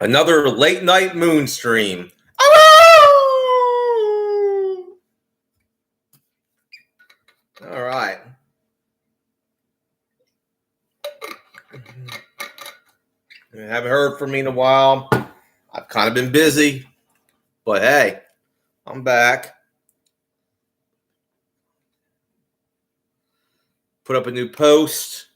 Another late night moon stream. All right. You haven't heard from me in a while. I've kind of been busy, but hey, I'm back. Put up a new post.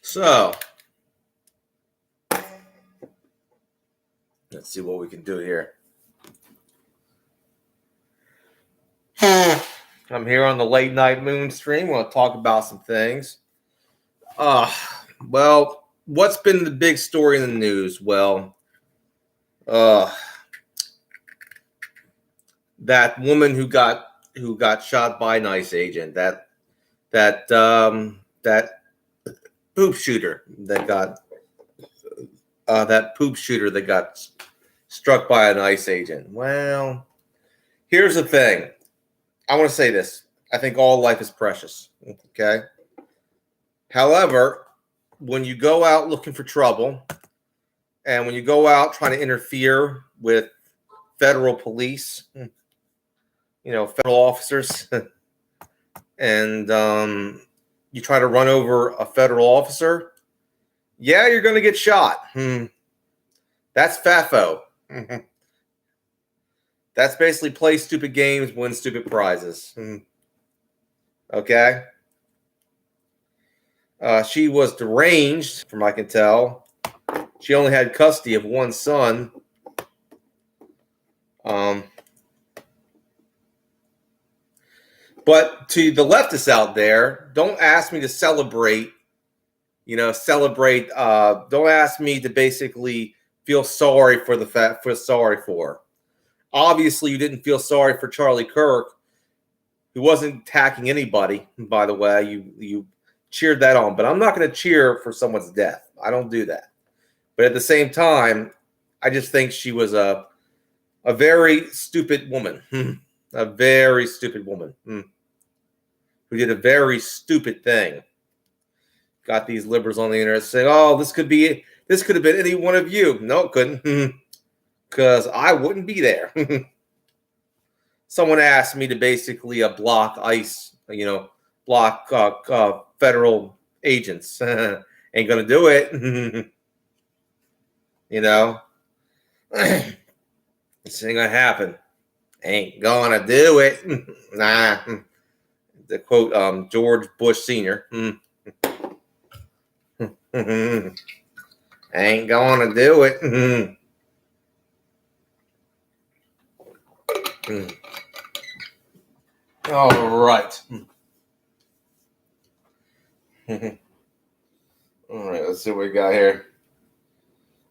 So, let's see what we can do here. I'm here on the late night moon stream. We'll talk about some things. Well, what's been the big story in the news? Well, that woman who got shot by an ICE agent, that poop shooter that got struck by an ICE agent. Well, here's the thing. I want to say this. I think all life is precious. Okay. However, when you go out looking for trouble, and when you go out trying to interfere with federal police, federal officers, and you try to run over a federal officer, yeah, you're going to get shot. That's FAFO. That's basically play stupid games, win stupid prizes. Okay? She was deranged, from what I can tell. She only had custody of one son. But to the leftists out there, don't ask me to celebrate. Don't ask me to basically feel sorry for her. Obviously, you didn't feel sorry for Charlie Kirk, who wasn't attacking anybody. By the way, you cheered that on, but I'm not going to cheer for someone's death. I don't do that. But at the same time, I just think she was a very stupid woman, a very stupid woman who did a very stupid thing. Got these liberals on the internet saying, "Oh, this could have been any one of you." No, it couldn't, because I wouldn't be there. Someone asked me to basically block ICE, block federal agents. Ain't gonna do it. This ain't gonna happen. Ain't gonna do it. Nah. To quote George Bush Sr. Ain't gonna do it. All right. All right, let's see what we got here.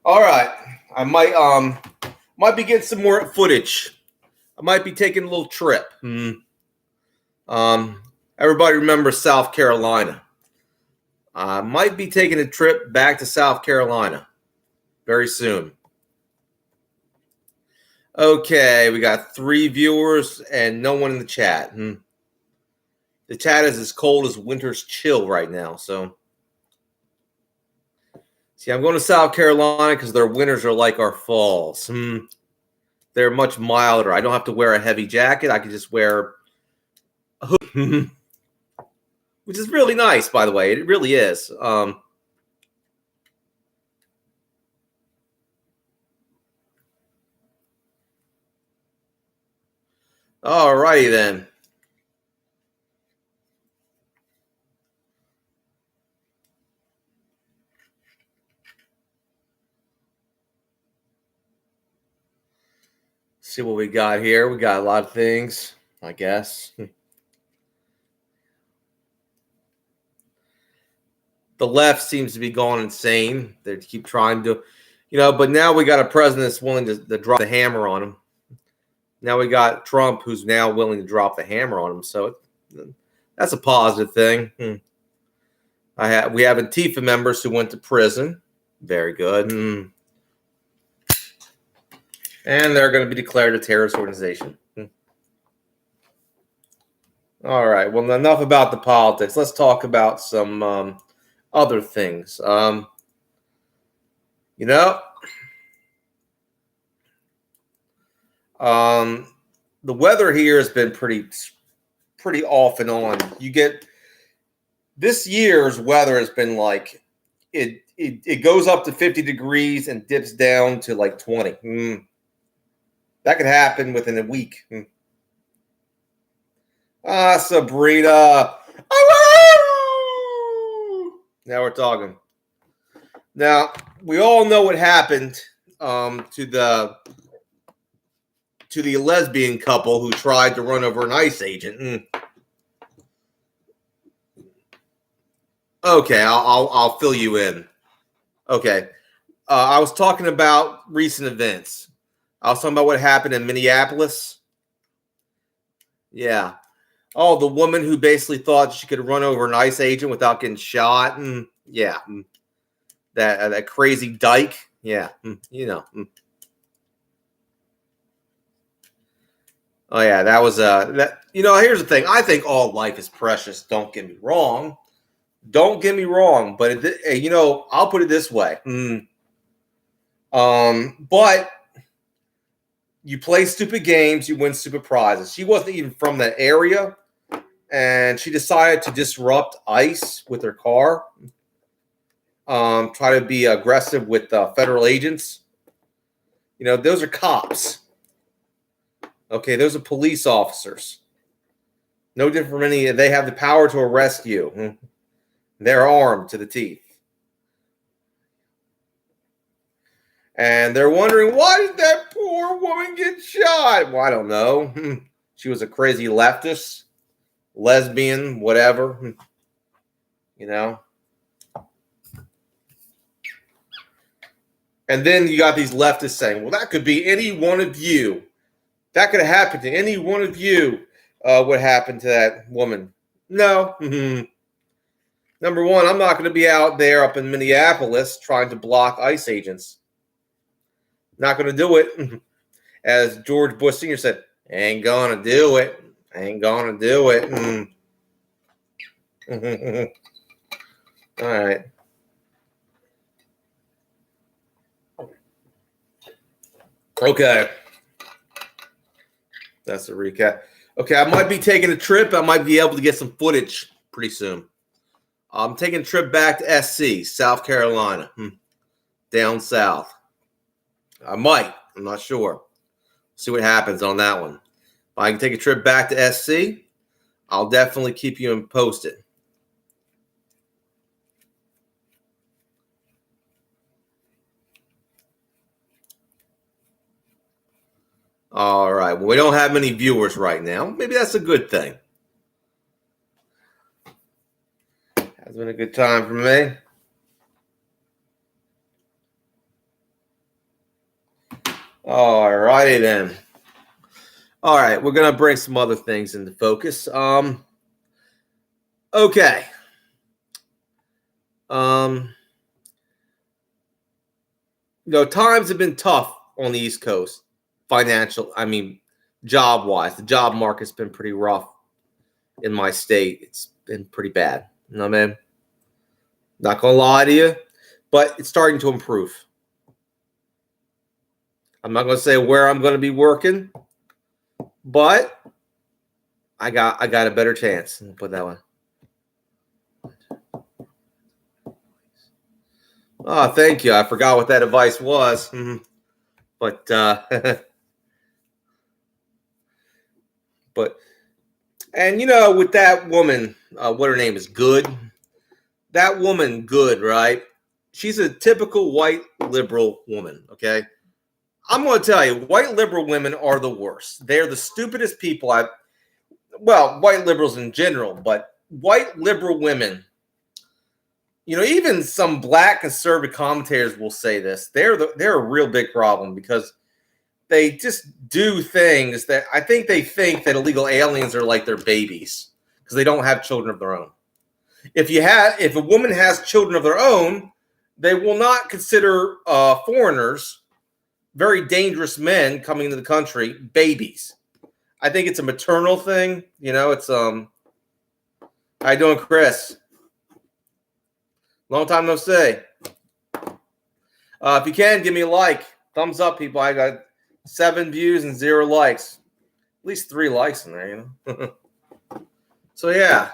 All right. I might be getting some more footage. I might be taking a little trip. Everybody remembers South Carolina. I might be taking a trip back to South Carolina very soon. Okay, we got 3 viewers and no one in the chat. The chat is as cold as winter's chill right now. So, see, I'm going to South Carolina because their winters are like our falls. They're much milder. I don't have to wear a heavy jacket. I can just wear a hood, which is really nice, by the way. It really is. All righty then. See what we got here. We got a lot of things, I guess. The left seems to be going insane. They keep trying to, but now we got a president that's willing to drop the hammer on him. Now we got Trump, who's now willing to drop the hammer on him. So that's a positive thing. We have Antifa members who went to prison. Very good. And they're going to be declared a terrorist organization. All right. Well, enough about the politics. Let's talk about some other things. You know, um, the weather here has been pretty off and on. You get this year's weather has been like it goes up to 50 degrees and dips down to like 20. That could happen within a week. Ah, Sabrina. Now we're talking. Now we all know what happened to the lesbian couple who tried to run over an ICE agent. Okay, I'll fill you in. Okay, I was talking about recent events. I was talking about what happened in Minneapolis. Yeah. Oh, the woman who basically thought she could run over an ICE agent without getting shot. Yeah. That crazy dyke. Yeah. You know. Oh yeah, that was that. You know, here's the thing. I think all life is precious. Don't get me wrong. Don't get me wrong. But you know, I'll put it this way. But you play stupid games, you win stupid prizes. She wasn't even from that area, and she decided to disrupt ICE with her car. Try to be aggressive with federal agents. You know, those are cops. Okay, those are police officers. No different from any. They have the power to arrest you. They're armed to the teeth. And they're wondering, why did that poor woman get shot? Well, I don't know. She was a crazy leftist, lesbian, whatever. You know? And then you got these leftists saying, well, that could be any one of you. That could have happened to any one of you. What happened to that woman? No. Number one, I'm not going to be out there up in Minneapolis trying to block ICE agents. Not going to do it. As George Bush Sr. said, ain't going to do it. Ain't going to do it. All right. Okay. That's a recap. Okay, I might be taking a trip. I might be able to get some footage pretty soon. I'm taking a trip back to SC, South Carolina, down south. I might. I'm not sure. See what happens on that one. If I can take a trip back to SC, I'll definitely keep you posted. All right. Well, we don't have many viewers right now. Maybe that's a good thing. Has been a good time for me. All righty then. All right, we're gonna bring some other things into focus. Okay. You know, times have been tough on the East Coast, job-wise. The job market's been pretty rough in my state. It's been pretty bad. You know what I mean? Not gonna lie to you, but it's starting to improve. I'm not gonna say where I'm gonna be working, but I got a better chance. I'll put that one. Oh, thank you. I forgot what that advice was. But and you know, with that woman, what her name is, Good. That woman, Good, right? She's a typical white liberal woman, okay? I'm going to tell you, white liberal women are the worst. They're the stupidest people white liberals in general, but white liberal women, you know, even some black conservative commentators will say this. They're a real big problem because they just do things that I think they think that illegal aliens are like their babies because they don't have children of their own. If a woman has children of their own, they will not consider foreigners, very dangerous men coming into the country, babies. I think it's a maternal thing. You know, it's How you doing, Chris? Long time no see. If you can, give me a like. Thumbs up, people. I got 7 views and 0 likes. At least 3 likes in there, you know. So yeah.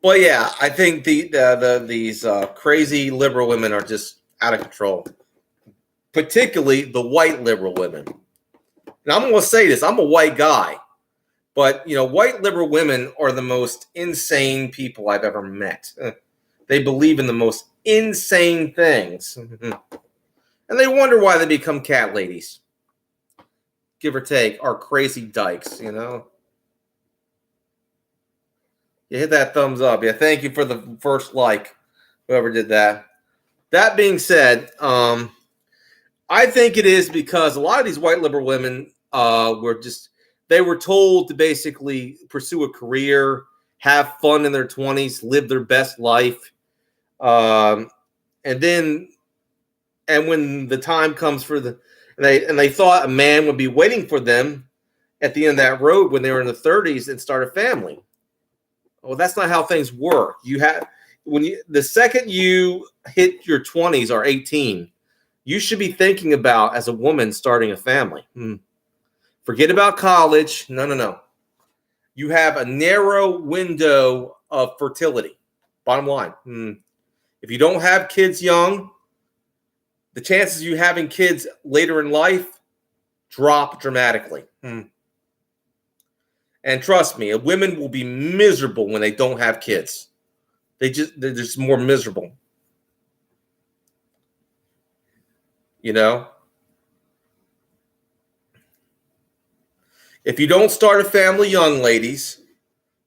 Well, yeah, I think these crazy liberal women are just out of control. Particularly the white liberal women. And I'm going to say this. I'm a white guy. But, you know, white liberal women are the most insane people I've ever met. They believe in the most insane things. And they wonder why they become cat ladies. Give or take, are crazy dykes, you know. You hit that thumbs up. Yeah, thank you for the first like, whoever did that. That being said, I think it is because a lot of these white liberal women they were told to basically pursue a career, have fun in their 20s, live their best life. And when the time comes for they thought a man would be waiting for them at the end of that road when they were in the 30s and start a family. Well, that's not how things work. The second you hit your 20s or 18, you should be thinking about, as a woman, starting a family. Forget about college. No. You have a narrow window of fertility. Bottom line. If you don't have kids young, the chances of you having kids later in life drop dramatically. And trust me, women will be miserable when they don't have kids. They're just more miserable. You know? If you don't start a family young, ladies,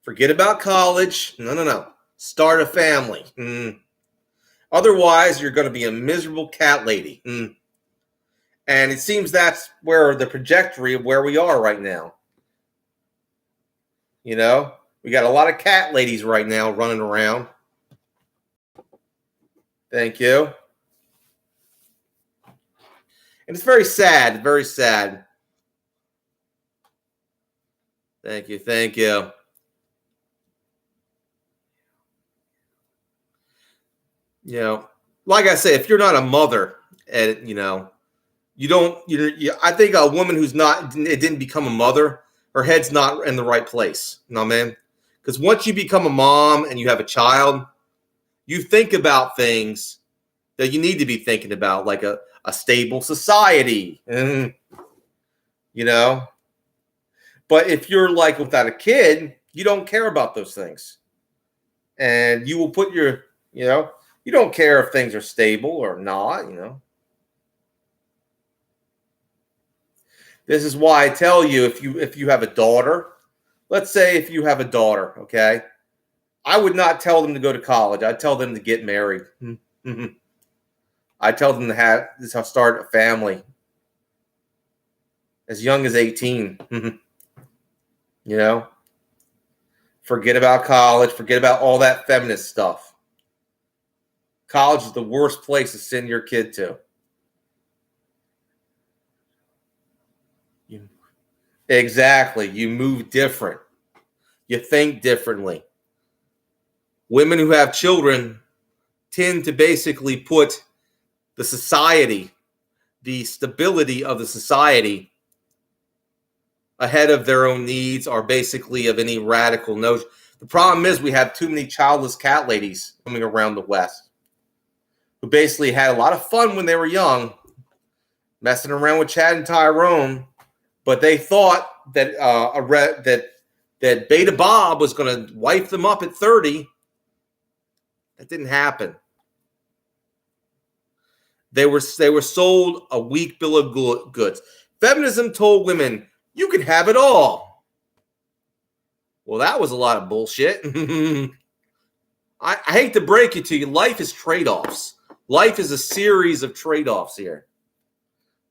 forget about college. No. Start a family. Otherwise, you're going to be a miserable cat lady. And it seems that's where the trajectory of where we are right now. You know, we got a lot of cat ladies right now running around. Thank you. And it's very sad, very sad. Thank you. You know, like I say, if you're not a mother, and I think a woman it didn't become a mother, her head's not in the right place. You know what I mean? Because once you become a mom and you have a child, you think about things that you need to be thinking about, like a stable society. You know? But if you're like without a kid, you don't care about those things. And you will put you don't care if things are stable or not, you know. This is why I tell you, if you have a daughter, let's say if you have a daughter, okay, I would not tell them to go to college. I'd tell them to get married. I tell them to start a family as young as 18. You know, forget about college. Forget about all that feminist stuff. College is the worst place to send your kid to. Exactly. You move different. You think differently. Women who have children tend to basically put the society, the stability of the society, ahead of their own needs or basically of any radical notion. The problem is we have too many childless cat ladies coming around the West who basically had a lot of fun when they were young, messing around with Chad and Tyrone, but they thought that that Beta Bob was going to wife them up at 30. That didn't happen. They were sold a weak bill of goods. Feminism told women, you can have it all. Well, that was a lot of bullshit. I hate to break it to you. Life is trade-offs. Life is a series of trade-offs here.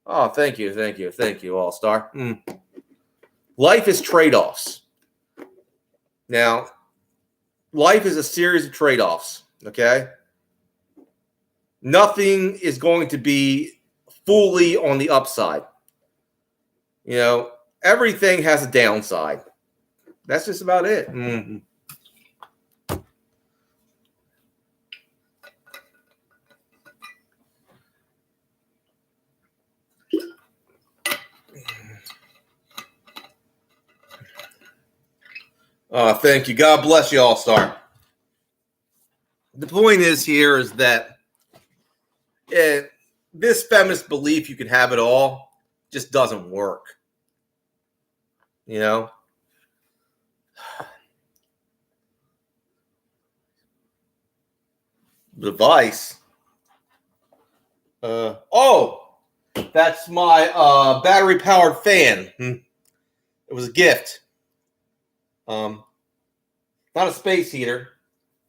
Oh, thank you, All-Star. Life is trade-offs. Now, life is a series of trade-offs, okay? Nothing is going to be fully on the upside. You know, everything has a downside. That's just about it. Mm-hmm. Thank you. God bless you, All-Star. The point is that this feminist belief you can have it all just doesn't work. You know? Device. That's my battery-powered fan. It was a gift. Not a space heater.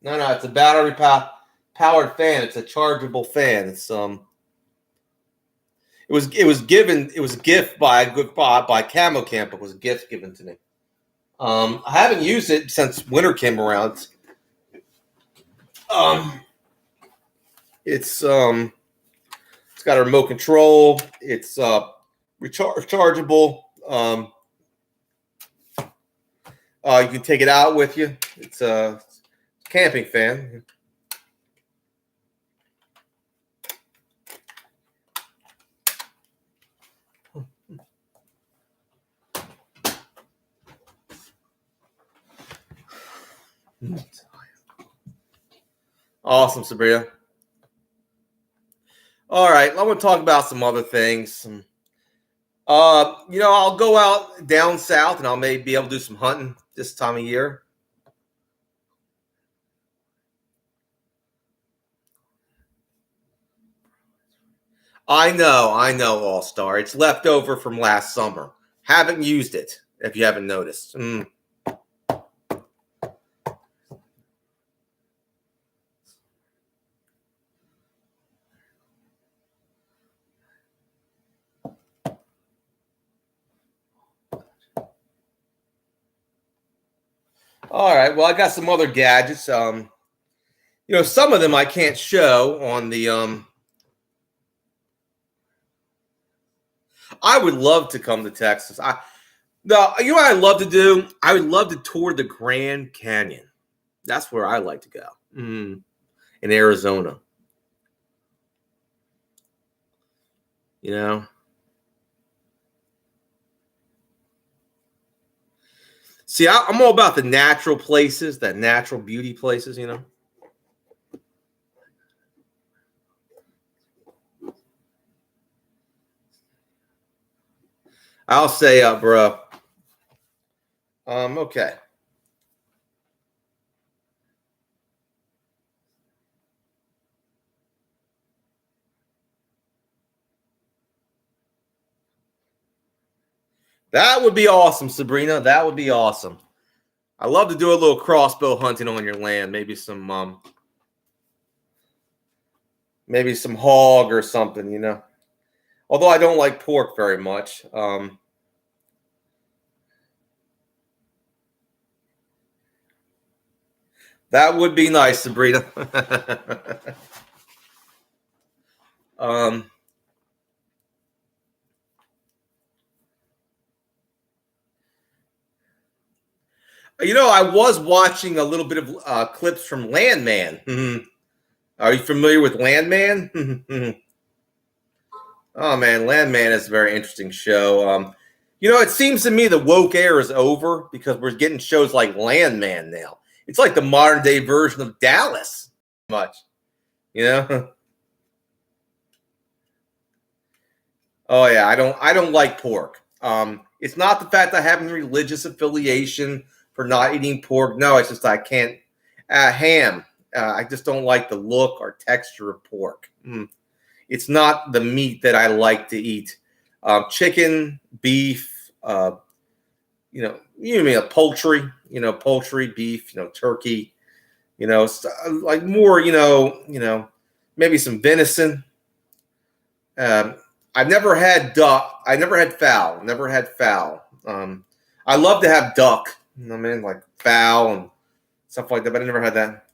No, it's a battery-powered fan. It's a chargeable fan. It's It was given. It was a gift by Camo Camp. It was a gift given to me. I haven't used it since winter came around. It's got a remote control. It's rechargeable. You can take it out with you. It's a camping fan. Awesome, Sabrina. All right, I want to talk about some other things. I'll go out down south and I'll maybe be able to do some hunting this time of year. I know, All-Star. It's left over from last summer. Haven't used it, if you haven't noticed. All right, well, I got some other gadgets. Some of them I can't show on the I would love to come to Texas. What I'd love to do? I would love to tour the Grand Canyon. That's where I like to go. In Arizona. See, I'm all about the natural places, the natural beauty places, I'll say, bro. Okay. That would be awesome, Sabrina. That would be awesome. I love to do a little crossbow hunting on your land. Maybe some hog or something, Although I don't like pork very much. That would be nice, Sabrina. I was watching a little bit of clips from Landman. Are you familiar with Landman? Oh man, Landman is a very interesting show. It seems to me the woke era is over because we're getting shows like Landman now. It's like the modern day version of Dallas. Much, Oh yeah, I don't like pork. It's not the fact I have any religious affiliation for not eating pork. No, it's just I can't. Ham. I just don't like the look or texture of pork. It's not the meat that I like to eat. Chicken, beef, you mean a poultry, poultry, beef, turkey, like more, maybe some venison. I've never had duck. I never had fowl. Never had fowl. I love to have duck. Like fowl and stuff like that, but I never had that.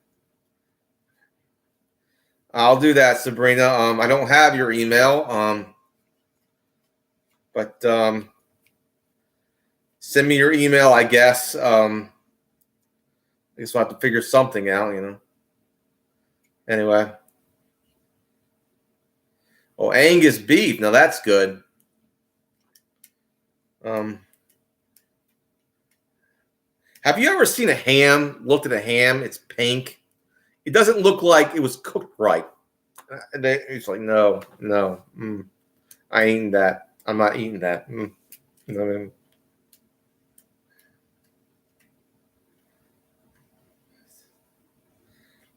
I'll do that, Sabrina. I don't have your email. But Send me your email, I guess. I guess we'll have to figure something out, you know. Anyway. Oh, Angus beef. Now that's good. Have you ever seen a ham? Looked at a ham? It's pink. It doesn't look like it was cooked right. And it's like, no. I ain't eating that. I'm not eating that. You know what I mean?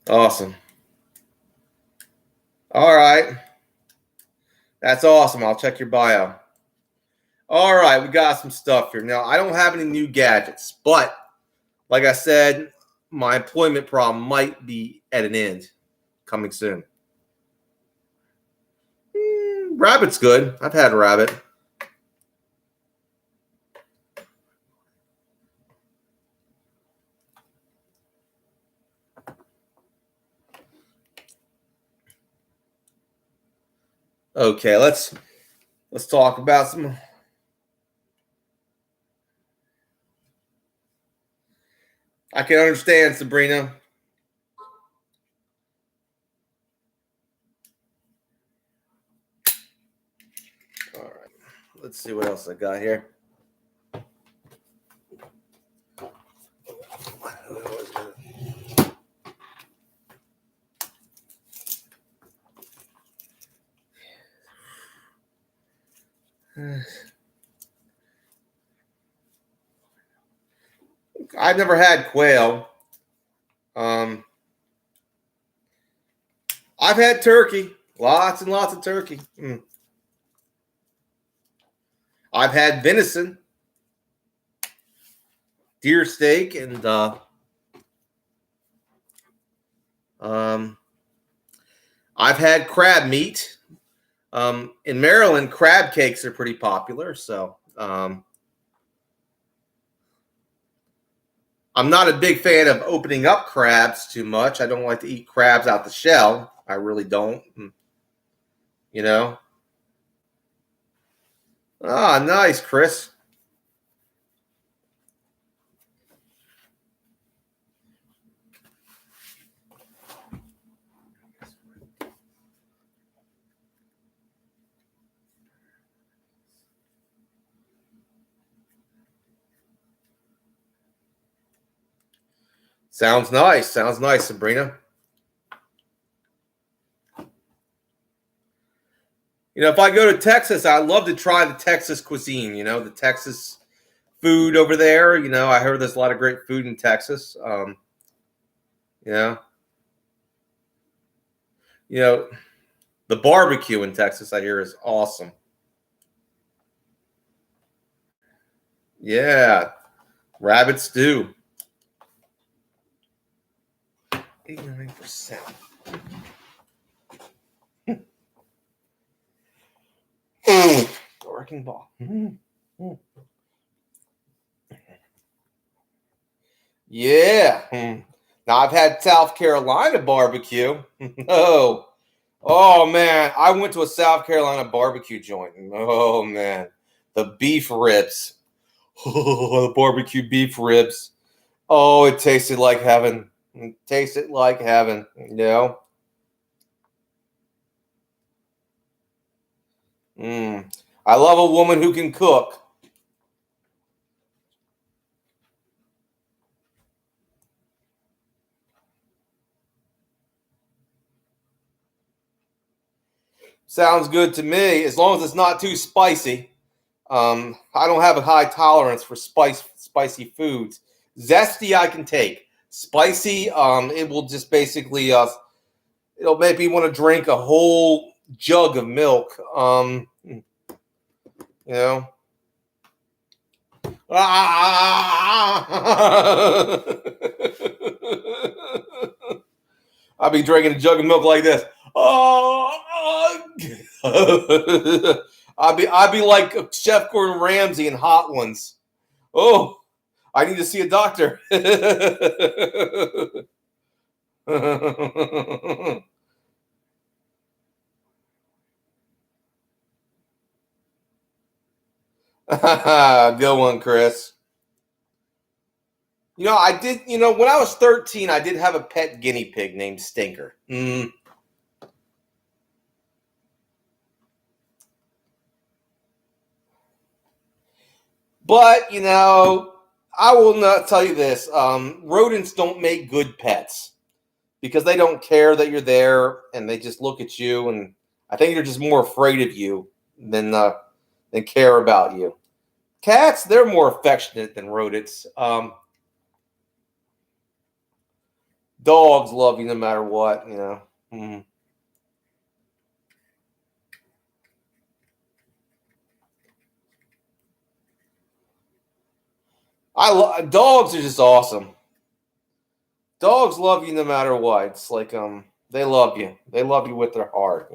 Awesome. All right. That's awesome. I'll check your bio. All right. We got some stuff here. Now, I don't have any new gadgets, but like I said, my employment problem might be at an end coming soon. Rabbit's good. I've had rabbit. Okay, let's talk about some. I can understand, Sabrina. All right, let's see what else I got here. I've never had quail. I've had turkey, lots and lots of turkey. I've had venison, deer steak, and I've had crab meat. In Maryland, crab cakes are pretty popular, so I'm not a big fan of opening up crabs too much. I don't like to eat crabs out the shell. I really don't. You know? Ah, nice, Chris. Sounds nice. Sounds nice, Sabrina. You know, if I go to Texas, I'd love to try the Texas cuisine, you know, the Texas food over there. You know, I heard there's a lot of great food in Texas. You know, the barbecue in Texas, I hear, is awesome. Yeah, rabbit stew. 89%. Wrecking ball. Yeah. Now I've had South Carolina barbecue. Oh man, I went to a South Carolina barbecue joint. Oh man, the beef ribs. Oh, the barbecue beef ribs. Oh, it tasted like heaven. It tasted like heaven. You know. I love a woman who can cook. Sounds good to me, as long as it's not too spicy. I don't have a high tolerance for spicy foods. Zesty I can take. Spicy, it will just basically it'll make me want to drink a whole jug of milk. You know. I'll be drinking a jug of milk like this. I'll be like Chef Gordon Ramsay in Hot Ones. Oh, I need to see a doctor. Good one, Chris. I did. When I was 13, I did have a pet guinea pig named Stinker. But I will not tell you this: rodents don't make good pets because they don't care that you're there, and they just look at you, and I think they're just more afraid of you than care about you. Cats, they're more affectionate than rodents. Dogs love you no matter what. Dogs are just awesome. Dogs love you no matter what. It's like they love you. They love you with their heart.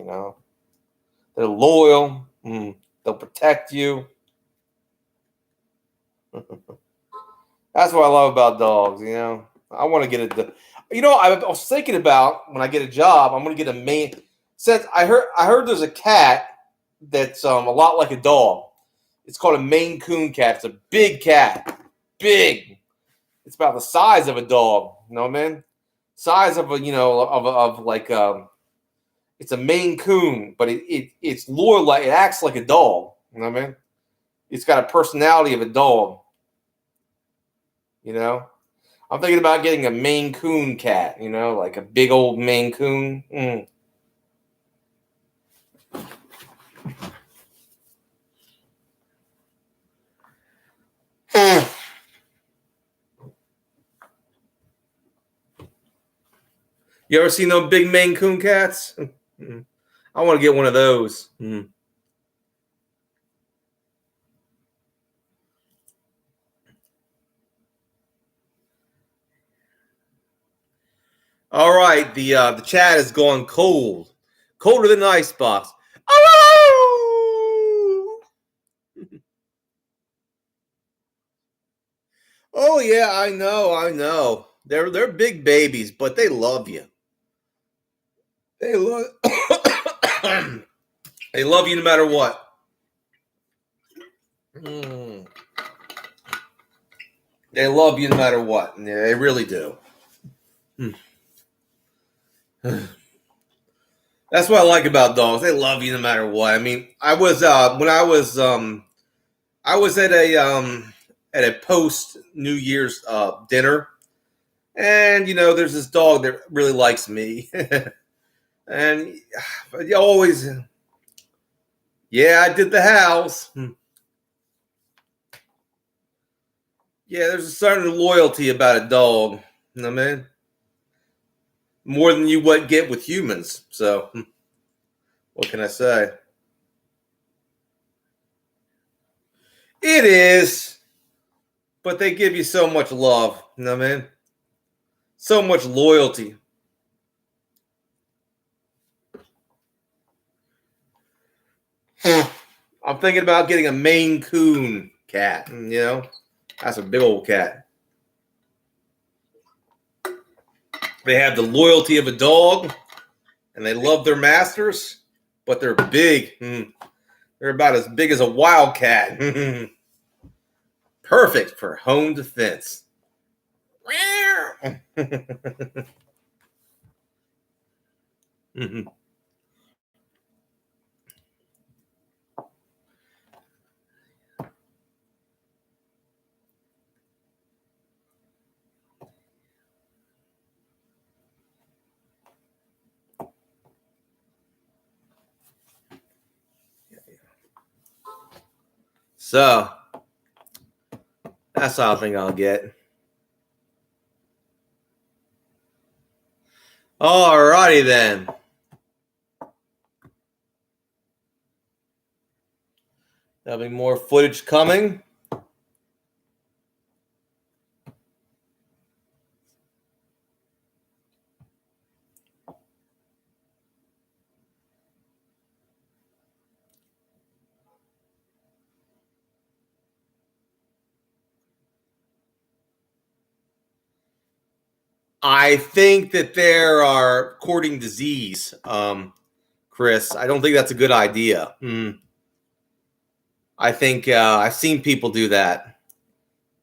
They're loyal. They'll protect you. That's what I love about dogs. I want to get a. I was thinking about when I get a job, I'm going to get a Maine. Since I heard there's a cat that's a lot like a dog. It's called a Maine Coon cat. It's a big cat, big. It's about the size of a dog. You know what I mean? Size of a of like it's a Maine Coon, but it's loyal, like it acts like a dog. You know what I mean? It's got a personality of a dog. I'm thinking about getting a Maine Coon cat. Like a big old Maine Coon. You ever seen those big Maine Coon cats? I want to get one of those. All right, the chat is going cold, colder than an icebox. Oh yeah, I know. They're big babies, but they love you. They love they love you no matter what. They love you no matter what. Yeah, they really do. That's what I like about dogs. They love you no matter what. I mean, I was when I was at a post New Year's dinner, and there's this dog that really likes me, and you always, yeah, I did the house. Yeah, there's a certain loyalty about a dog. You know what I mean? More than you would get with humans. So, what can I say? It is, but they give you so much love. You know what I mean? So much loyalty. I'm thinking about getting a Maine Coon cat. That's a big old cat. They have the loyalty of a dog, and they love their masters, but they're big. They're about as big as a wildcat. Perfect for home defense. So, that's all I think I'll get. Alrighty then. There'll be more footage coming. I think that there are courting disease, Chris. I don't think that's a good idea. I think I've seen people do that.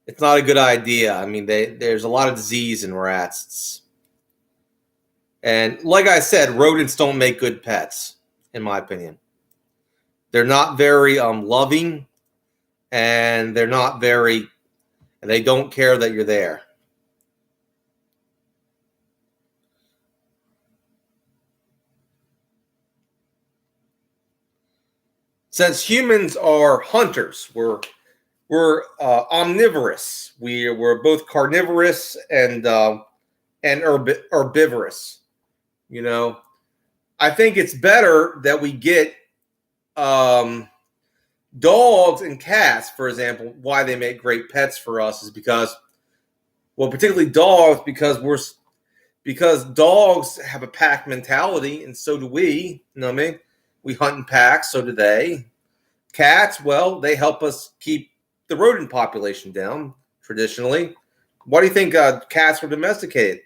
It's not a good idea. I mean, there's a lot of disease in rats. And like I said, rodents don't make good pets, in my opinion. They're not very loving, and they're not very, and they don't care that you're there. Since humans are hunters, we're omnivorous. We're both carnivorous and herbivorous. You know, I think it's better that we get dogs and cats, for example. Why they make great pets for us is because, well, particularly dogs, because dogs have a pack mentality, and so do we. You know what I mean? We hunt in packs, so do they. Cats, well, they help us keep the rodent population down traditionally. Why do you think cats were domesticated?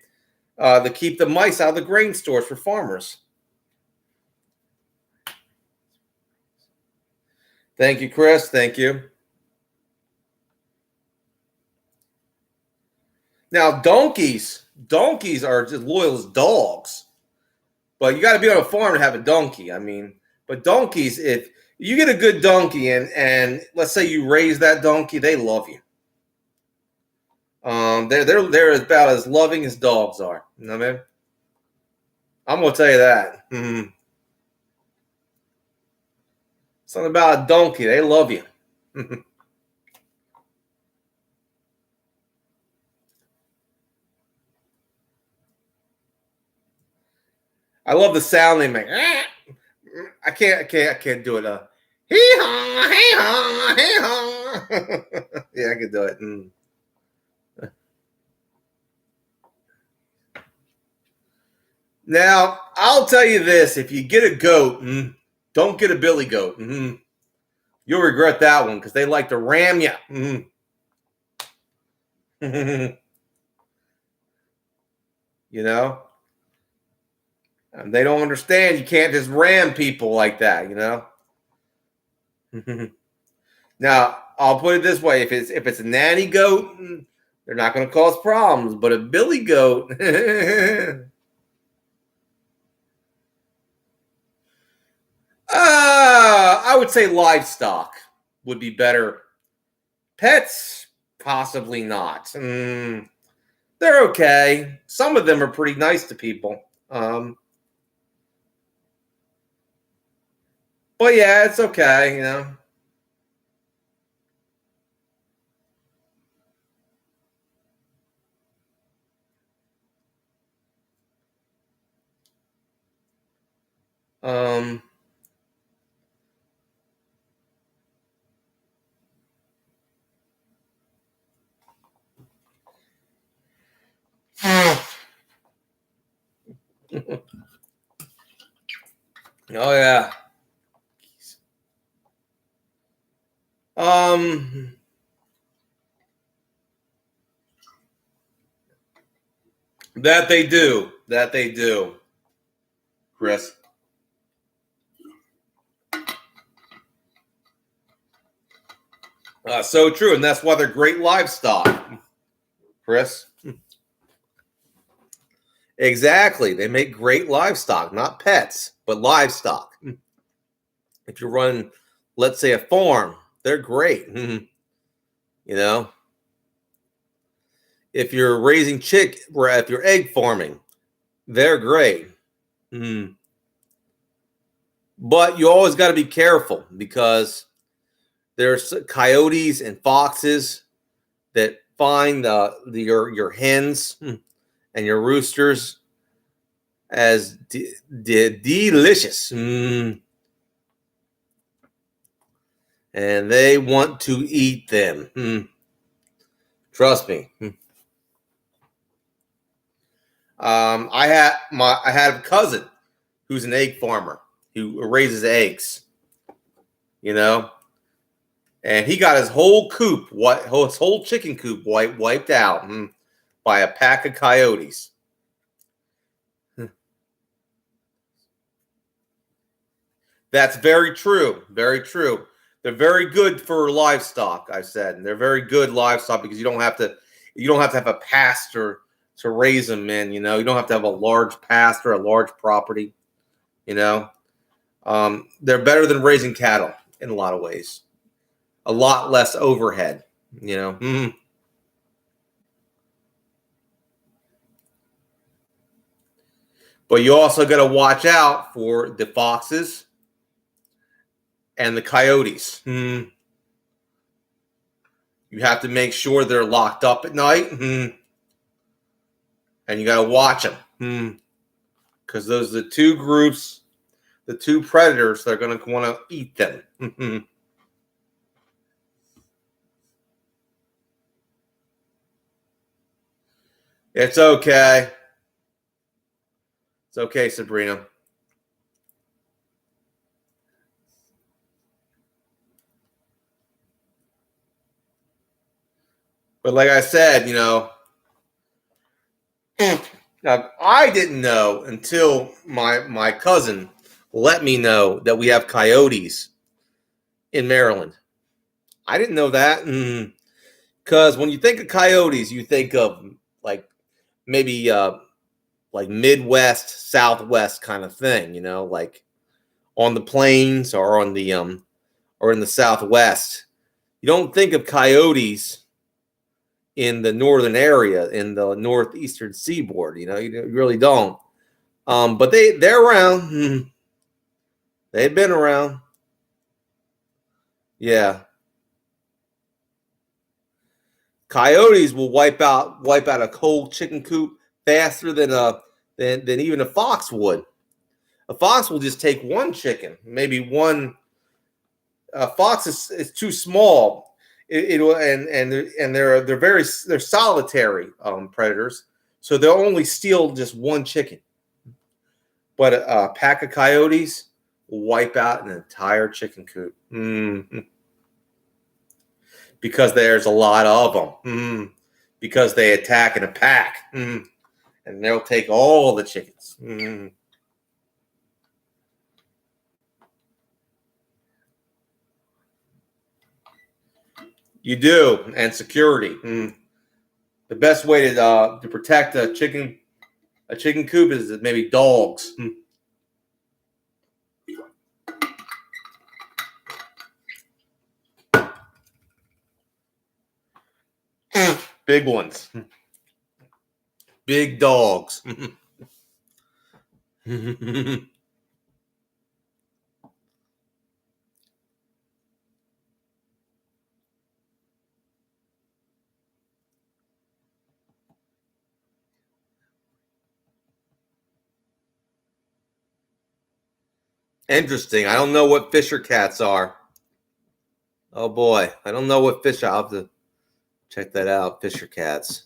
To keep the mice out of the grain stores for farmers. Thank you, Chris. Thank you. Now, donkeys are just loyal as dogs. But you got to be on a farm to have a donkey. I mean, but donkeys, if you get a good donkey and let's say you raise that donkey, they love you. They're about as loving as dogs are. You know what I mean? I'm gonna tell you that. Mm-hmm. Something about a donkey, they love you. I love the sound they make. I can't do it. Hee haw, hee haw, hee haw. Yeah, I can do it. Mm. Now, I'll tell you this: if you get a goat, don't get a billy goat. You'll regret that one because they like to ram you. You know, and they don't understand. You can't just ram people like that. You know. Now, I'll put it this way: if it's a nanny goat, they're not going to cause problems. But a billy goat, I would say livestock would be better. Pets, possibly not. They're okay. Some of them are pretty nice to people. But yeah, it's okay, you know. Um, oh yeah. Um, that they do. That they do, Chris. So true, and that's why they're great livestock, Chris. Exactly. They make great livestock, not pets, but livestock. If you run, let's say, a farm, they're great. You know, if you're raising if you're egg farming, they're great. But you always got to be careful because there's coyotes and foxes that find your hens and your roosters as delicious. And they want to eat them. Trust me. I had a cousin who's an egg farmer who raises eggs. You know, and he got his whole coop, his whole chicken coop wiped out by a pack of coyotes. That's very true. Very true. They're very good for livestock. I said, and they're very good livestock because you don't have to have a pasture to raise them in. You don't have to have a large pasture, a large property. They're better than raising cattle in a lot of ways. A lot less overhead. But you also got to watch out for the foxes and the coyotes. You have to make sure they're locked up at night. And you got to watch them. Because those are the two groups, the two predators that are going to want to eat them. It's okay. It's okay, Sabrina. But like I said, now, I didn't know until my cousin let me know that we have coyotes in Maryland. I didn't know that. Because when you think of coyotes, you think of like maybe like Midwest, Southwest kind of thing, like on the plains or on the or in the Southwest. You don't think of coyotes in the northern area, in the northeastern seaboard. You really don't. But they're around. They've been around. Yeah. Coyotes will wipe out a whole chicken coop faster than even a fox would. A fox will just take one chicken, maybe one. A fox is too small. They're solitary predators, so they'll only steal just one chicken. But a pack of coyotes will wipe out an entire chicken coop. Because there's a lot of them. Because they attack in a pack. And they'll take all the chickens. You do, and security. The best way to protect a chicken coop is maybe dogs. Big ones. Big dogs. Interesting. I don't know what fisher cats are. Oh boy, I don't know what fish. I'll have to check that out. Fisher cats.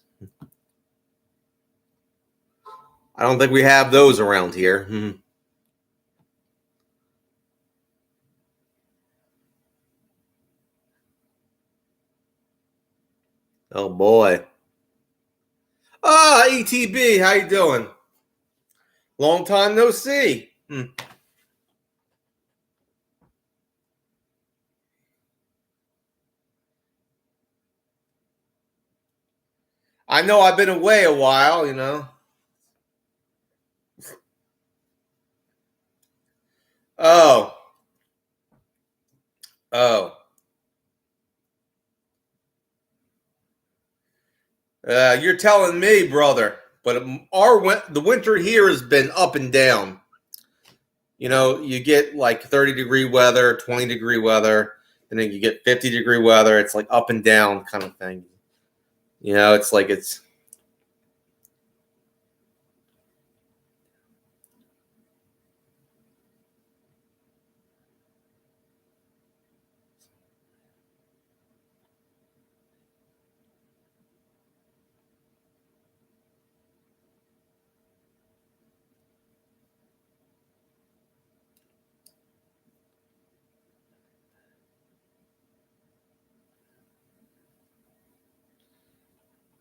I don't think we have those around here. Oh boy. Ah, ETB, how you doing? Long time no see. I know I've been away a while, Oh. Oh. You're telling me, brother. But the winter here has been up and down. You get like 30-degree weather, 20-degree weather, and then you get 50-degree weather. It's like up and down kind of thing. It's like it's.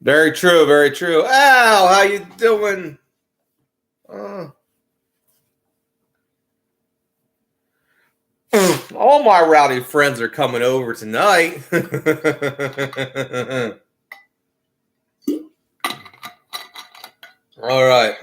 Very true, very true. Al, how you doing? All my rowdy friends are coming over tonight. All right.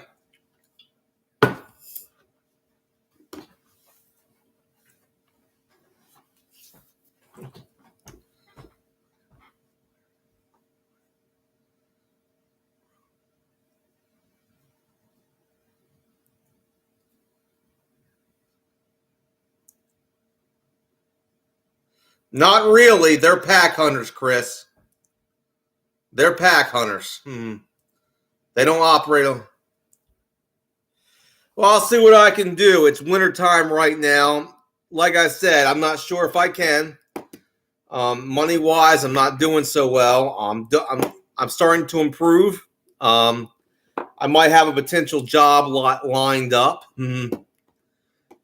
Not really. They're pack hunters, Chris. They're pack hunters. They don't operate on. Well, I'll see what I can do. It's wintertime right now. Like I said, I'm not sure if I can. Money wise, I'm not doing so well. I'm starting to improve. I might have a potential job lined up.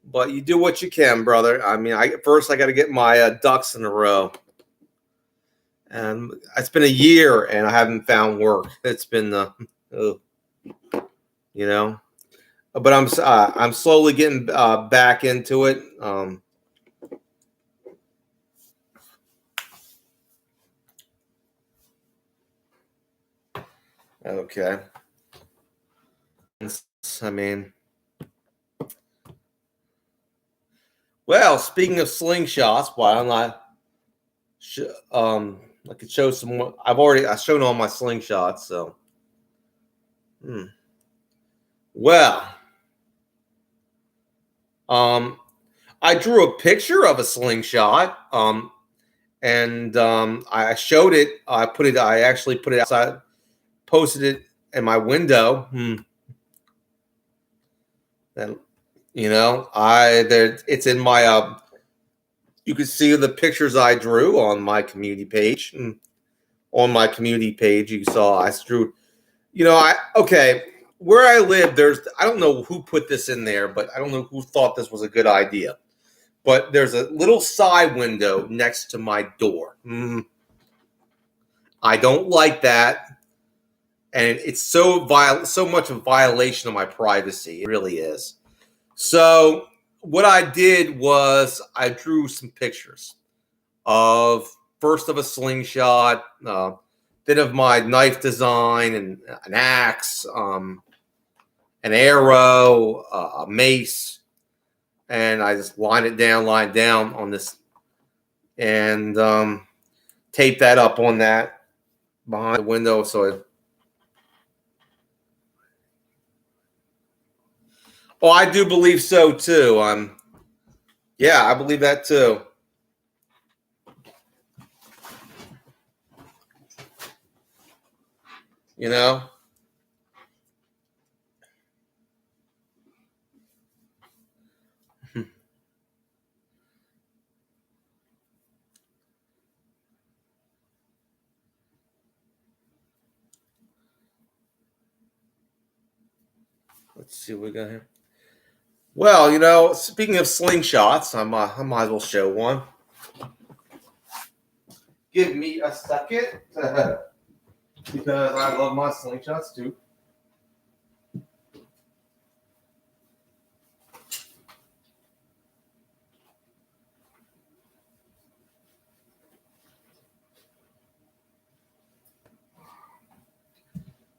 But you do what you can, brother. I mean, first I got to get my ducks in a row. And it's been a year and I haven't found work. It's been, you know. But I'm slowly getting back into it. Okay. I mean, well, speaking of slingshots, why don't I could show some more. I've shown all my slingshots, so. Well, I drew a picture of a slingshot, and I showed it. I actually put it outside, posted it in my window. And it's in my. You can see the pictures I drew on my community page. On my community page, you saw I drew. Okay. Where I live, I don't know who put this in there, but I don't know who thought this was a good idea. But there's a little side window next to my door. I don't like that. And it's so much a violation of my privacy. It really is. So what I did was I drew some pictures of first of a slingshot, then of my knife design and an axe, an arrow, a mace, and I just line it down on this, and tape that up on that behind the window. I do believe so too. Yeah, I believe that too. You know. Let's see what we got here. Well, speaking of slingshots, I might as well show one. Give me a second, because I love my slingshots too.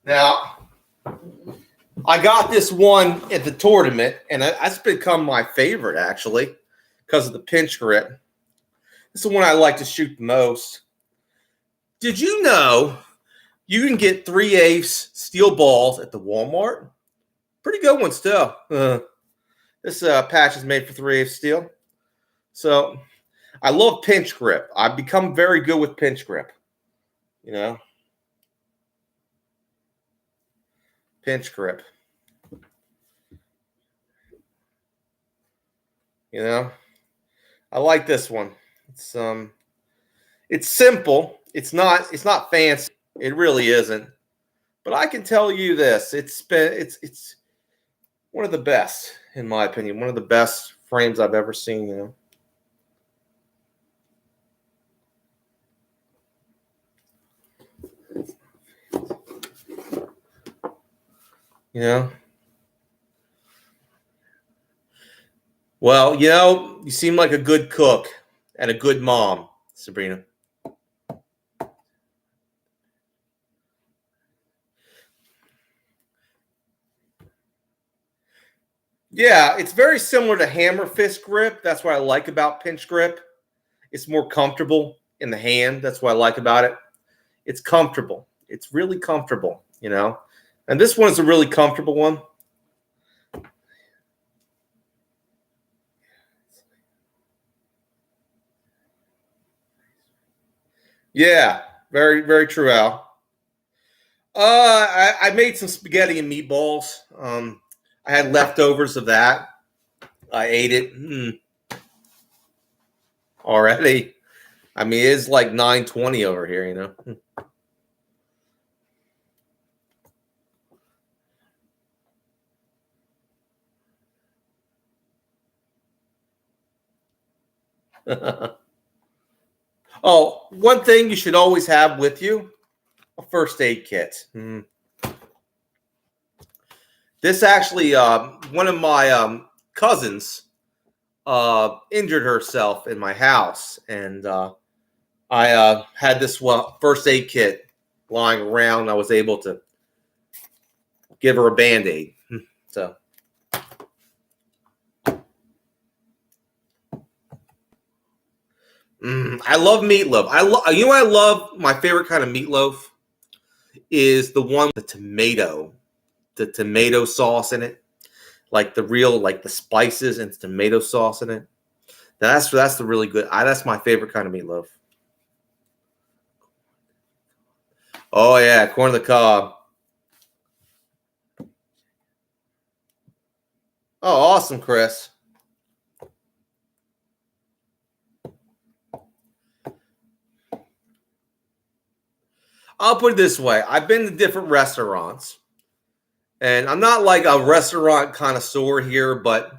Now, I got this one at the tournament, and that's become my favorite, actually, because of the pinch grip. It's the one I like to shoot the most. Did you know you can get 3/8 steel balls at the Walmart? Pretty good ones, too. This patch is made for 3/8 steel. So, I love pinch grip. I've become very good with pinch grip. Pinch grip. I like this one. It's simple. It's not fancy. It really isn't. But I can tell you this: it's one of the best, in my opinion. One of the best frames I've ever seen. Well, you know, you seem like a good cook and a good mom, Sabrina. Yeah, it's very similar to hammer fist grip. That's what I like about pinch grip. It's more comfortable in the hand. That's what I like about it. It's comfortable. It's really comfortable, you know. And this one is a really comfortable one. Yeah, very, very true, Al. I made some spaghetti and meatballs. I had leftovers of that. I ate it already. I mean, it's like 9:20 over here, you know. Oh, one thing you should always have with you: a first aid kit. This actually, one of my cousins injured herself in my house, and I had this first aid kit lying around. I was able to give her a band-aid. So I love meatloaf. You know what I love? My favorite kind of meatloaf is the one with the tomato sauce in it, like the real, like the spices and tomato sauce in it. That's the really good. That's my favorite kind of meatloaf. Oh yeah, corn on the cob. Oh, awesome, Chris. I'll put it this way: I've been to different restaurants, and I'm not like a restaurant connoisseur here, but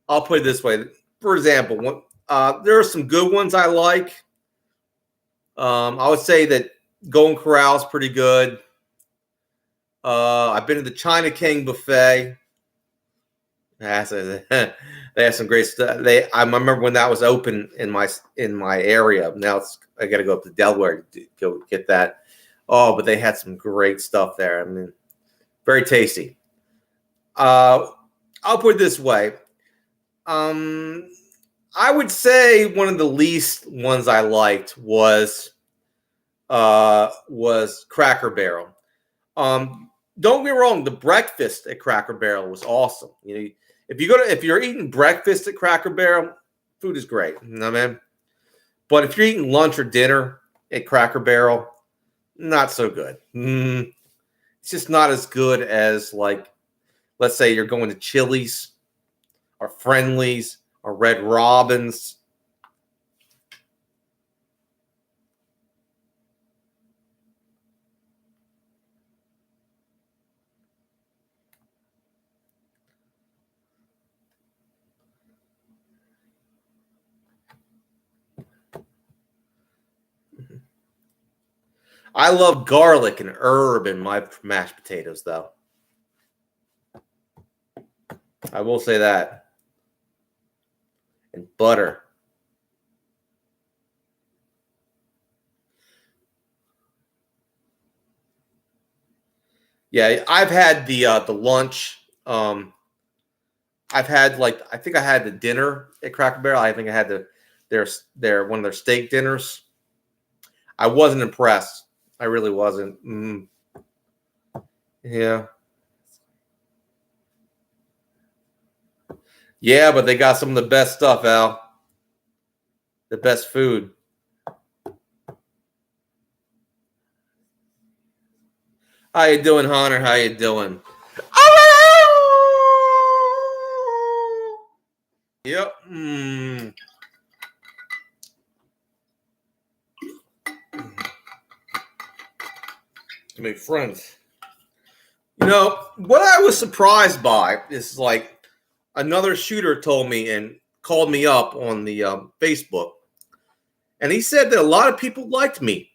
I'll put it this way. For example, there are some good ones I like. I would say that Golden Corral is pretty good. I've been to the China King buffet. They have some great stuff. I remember when that was open in my area. Now I got to go up to Delaware to go get that. Oh, but they had some great stuff there. I mean, very tasty. Uh, I'll put it this way. Um, I would say one of the least ones I liked was Cracker Barrel. Don't get me wrong, the breakfast at Cracker Barrel was awesome. You know, if you're eating breakfast at Cracker Barrel, food is great. You know what I mean? But if you're eating lunch or dinner at Cracker Barrel, not so good. It's just not as good as, like, let's say you're going to Chili's or Friendly's or Red Robin's. I love garlic and herb in my mashed potatoes, though. I will say that. And butter. Yeah, I've had the lunch. I've had, like, I think I had the dinner at Cracker Barrel. I think I had their one of their steak dinners. I wasn't impressed. I really wasn't. Yeah. Yeah, but they got some of the best stuff, Al. The best food. How you doing, Hunter? How you doing? Yep. To make friends. You know, what I was surprised by is, like, another shooter told me and called me up on the Facebook, and he said that a lot of people liked me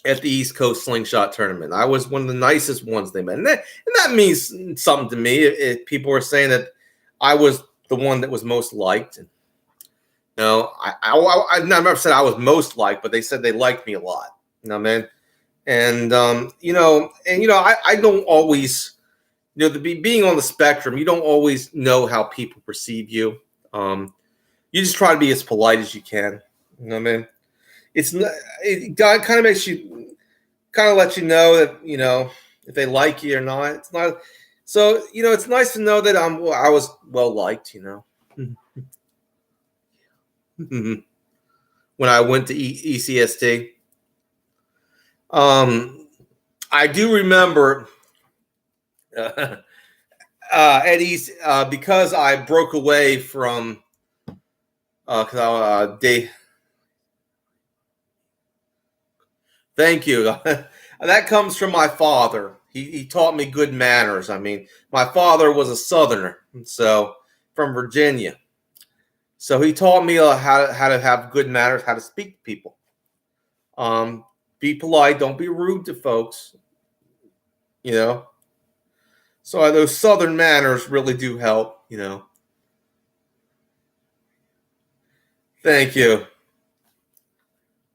at the East Coast Slingshot tournament. I was one of the nicest ones they met, and that means something to me. If people are saying that I was the one that was most liked. And, I never said I was most liked, but they said they liked me a lot. You know what I mean? And I don't always, being on the spectrum, you don't always know how people perceive you. You just try to be as polite as you can. You know what I mean? God kind of makes you, kind of let you know that, if they like you or not. It's not. So, it's nice to know that I was well liked. When I went to ECST. I do remember at because I broke away from thank you. That comes from my father. He taught me good manners. I mean, my father was a Southerner, so from Virginia. So he taught me how to have good manners, how to speak to people. Be polite. Don't be rude to folks. So those Southern manners really do help. Thank you.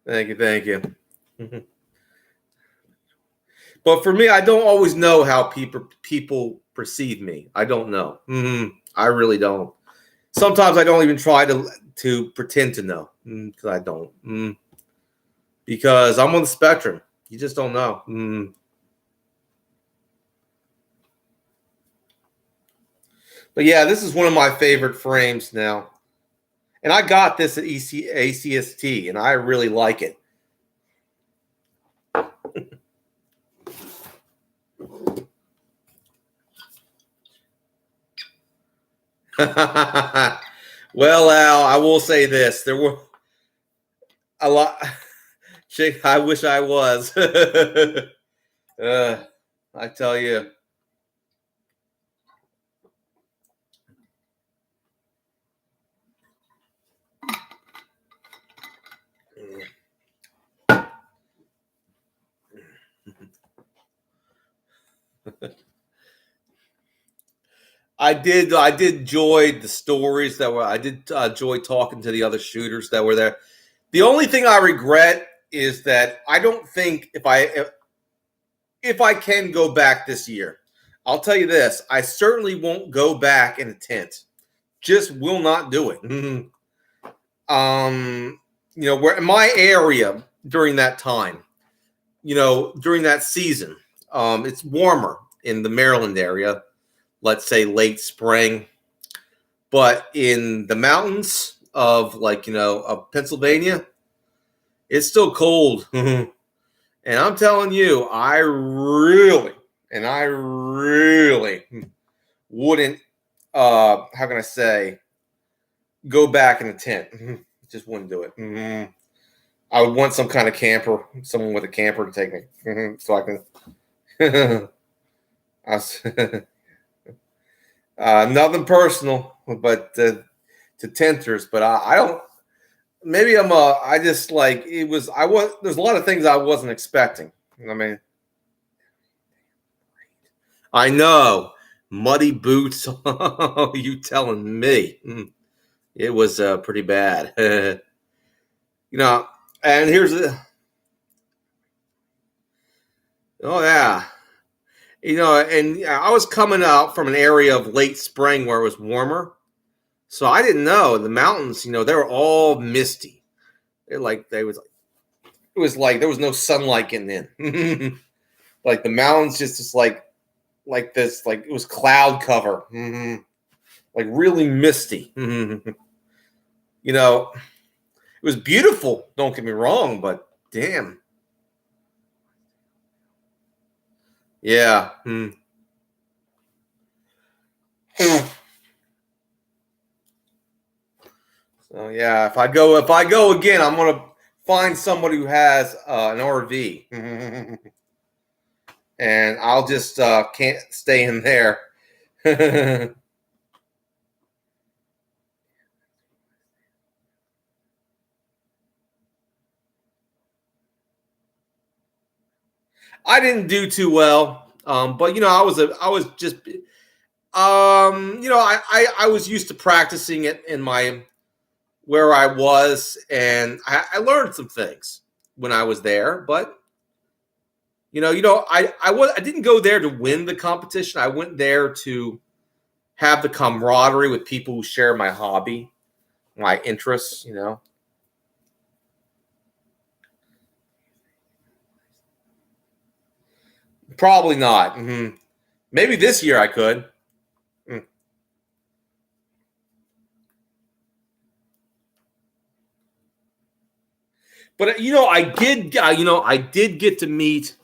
Thank you. But for me, I don't always know how people perceive me. I don't know. I really don't. Sometimes I don't even try to pretend to know because I don't. Because I'm on the spectrum. You just don't know. But yeah, this is one of my favorite frames now. And I got this at ACST, and I really like it. Well, Al, I will say this. There were a lot. I wish I was. I tell you. I did enjoy the stories that were. I did enjoy talking to the other shooters that were there. The only thing I regret is that I don't think if I can go back this year, I'll tell you this: I certainly won't go back in a tent. Just will not do it. Where in my area during that time, during that season, it's warmer in the Maryland area. Let's say late spring, but in the mountains of of Pennsylvania, it's still cold. And I'm telling you, I really wouldn't how can I say go back in a tent. Just wouldn't do it. I would want some kind of camper, someone with a camper to take me, so I can. Nothing personal, but to tenters. But I don't. Maybe I just like it was. There's a lot of things I wasn't expecting. I mean, I know muddy boots. You telling me? It was pretty bad. And here's the. Oh yeah. And I was coming out from an area of late spring where it was warmer. So I didn't know the mountains, they were all misty. It was like there was no sunlight getting in. Like the mountains just like this, like it was cloud cover. Like really misty. It was beautiful, don't get me wrong, but damn. Yeah. So yeah, if I go again, I'm gonna find somebody who has an RV, and I'll just can't stay in there. I didn't do too well, but I was just I was used to practicing it in my where I was, and I learned some things when I was there. But I didn't go there to win the competition. I went there to have the camaraderie with people who share my hobby, my interests. Probably not. Maybe this year I could. Mm. But I did get to meet.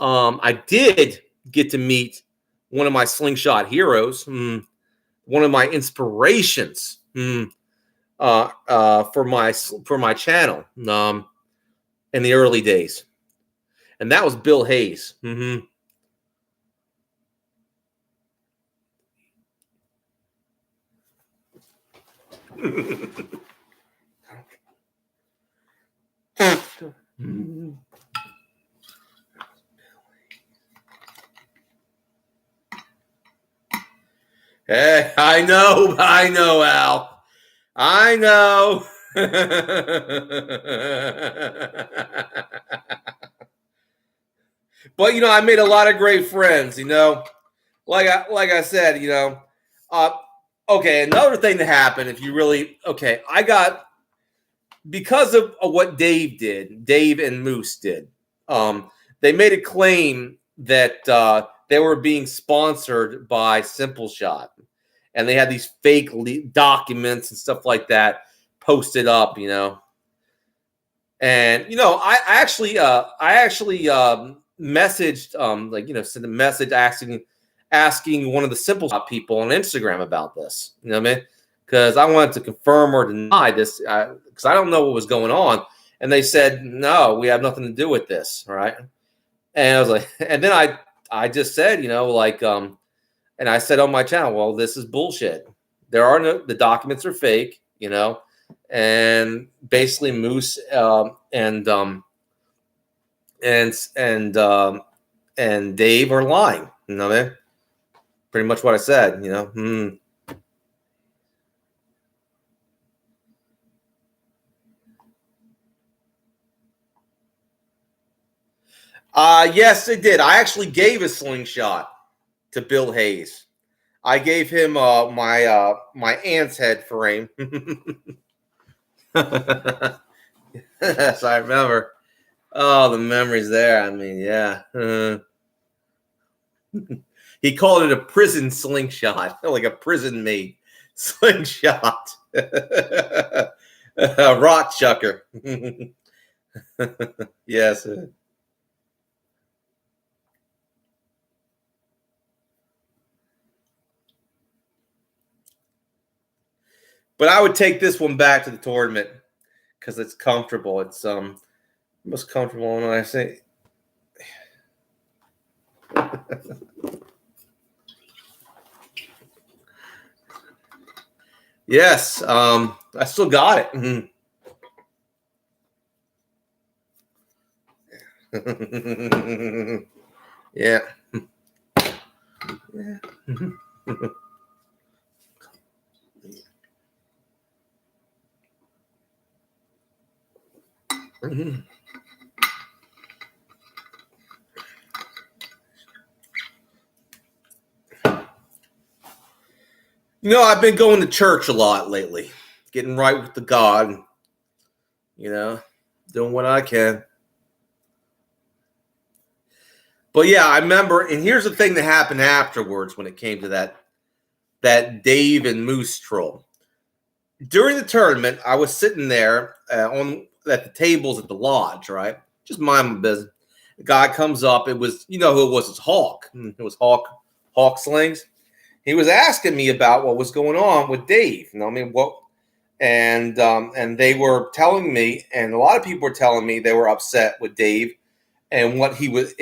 I did get to meet one of my slingshot heroes, one of my inspirations, for my channel, in the early days, and that was Bill Hayes. Hey, I know, Al. I know. But I made a lot of great friends. Like I said, uh, okay. Another thing that happened, if you really I got because of what Dave and Moose did. They made a claim that they were being sponsored by Simple Shot, and they had these fake documents and stuff like that posted up. And I actually messaged sent a message asking one of the Simple Shot people on Instagram about this. You know what I mean? Because I wanted to confirm or deny this, because I don't know what was going on. And they said, no, we have nothing to do with this, right? And I was like, and then I just said, and I said on my channel, well, this is bullshit. The documents are fake, and basically Moose and Dave are lying. You know what I mean? Pretty much what I said. Yes, it did. I actually gave a slingshot to Bill Hayes. I gave him my aunt's head frame. Yes, I remember. Oh, the memories there. I mean, yeah. He called it a prison slingshot, like a prison made slingshot. A rot chucker. Yes. But I would take this one back to the tournament because it's comfortable. It's most comfortable when I say. Yes, I still got it. Yeah. Yeah. I've been going to church a lot lately, getting right with the God, doing what I can. But yeah, I remember, and here's the thing that happened afterwards when it came to that Dave and Moose troll. During the tournament, I was sitting there at the tables at the lodge, right? Just mind my business. The guy comes up. It was, who it was? It's Hawk. It was Hawk Slings. He was asking me about what was going on with Dave. What? And they were telling me, and a lot of people were telling me they were upset with Dave and what he was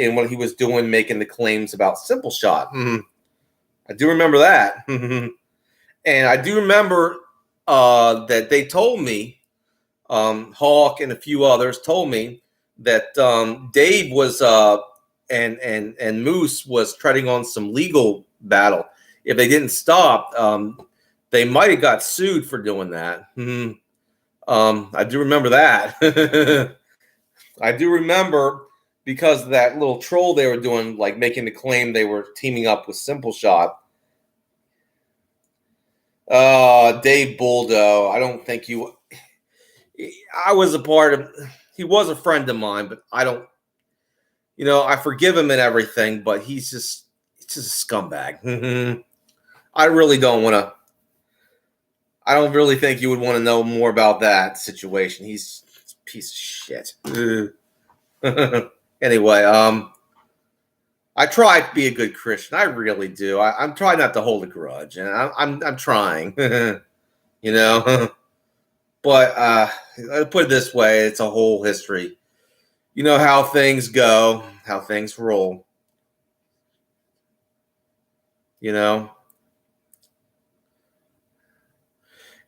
doing, making the claims about Simple Shot. I do remember that, and I do remember that they told me, Hawk and a few others told me that Dave was and Moose was treading on some legal battle. if they didn't stop, they might have got sued for doing that. I do remember that. I do remember because of that little troll they were doing, like making the claim they were teaming up with Simple Shot. Dave Boldo, I don't think I was a part of, he was a friend of mine, but I don't, I forgive him and everything, but he's just a scumbag. I really don't want to, I don't really think you would want to know more about that situation. He's a piece of shit. Anyway, I try to be a good Christian. I really do. I'm trying not to hold a grudge, and I'm trying. But I'll put it this way: it's a whole history. You know how things go, how things roll.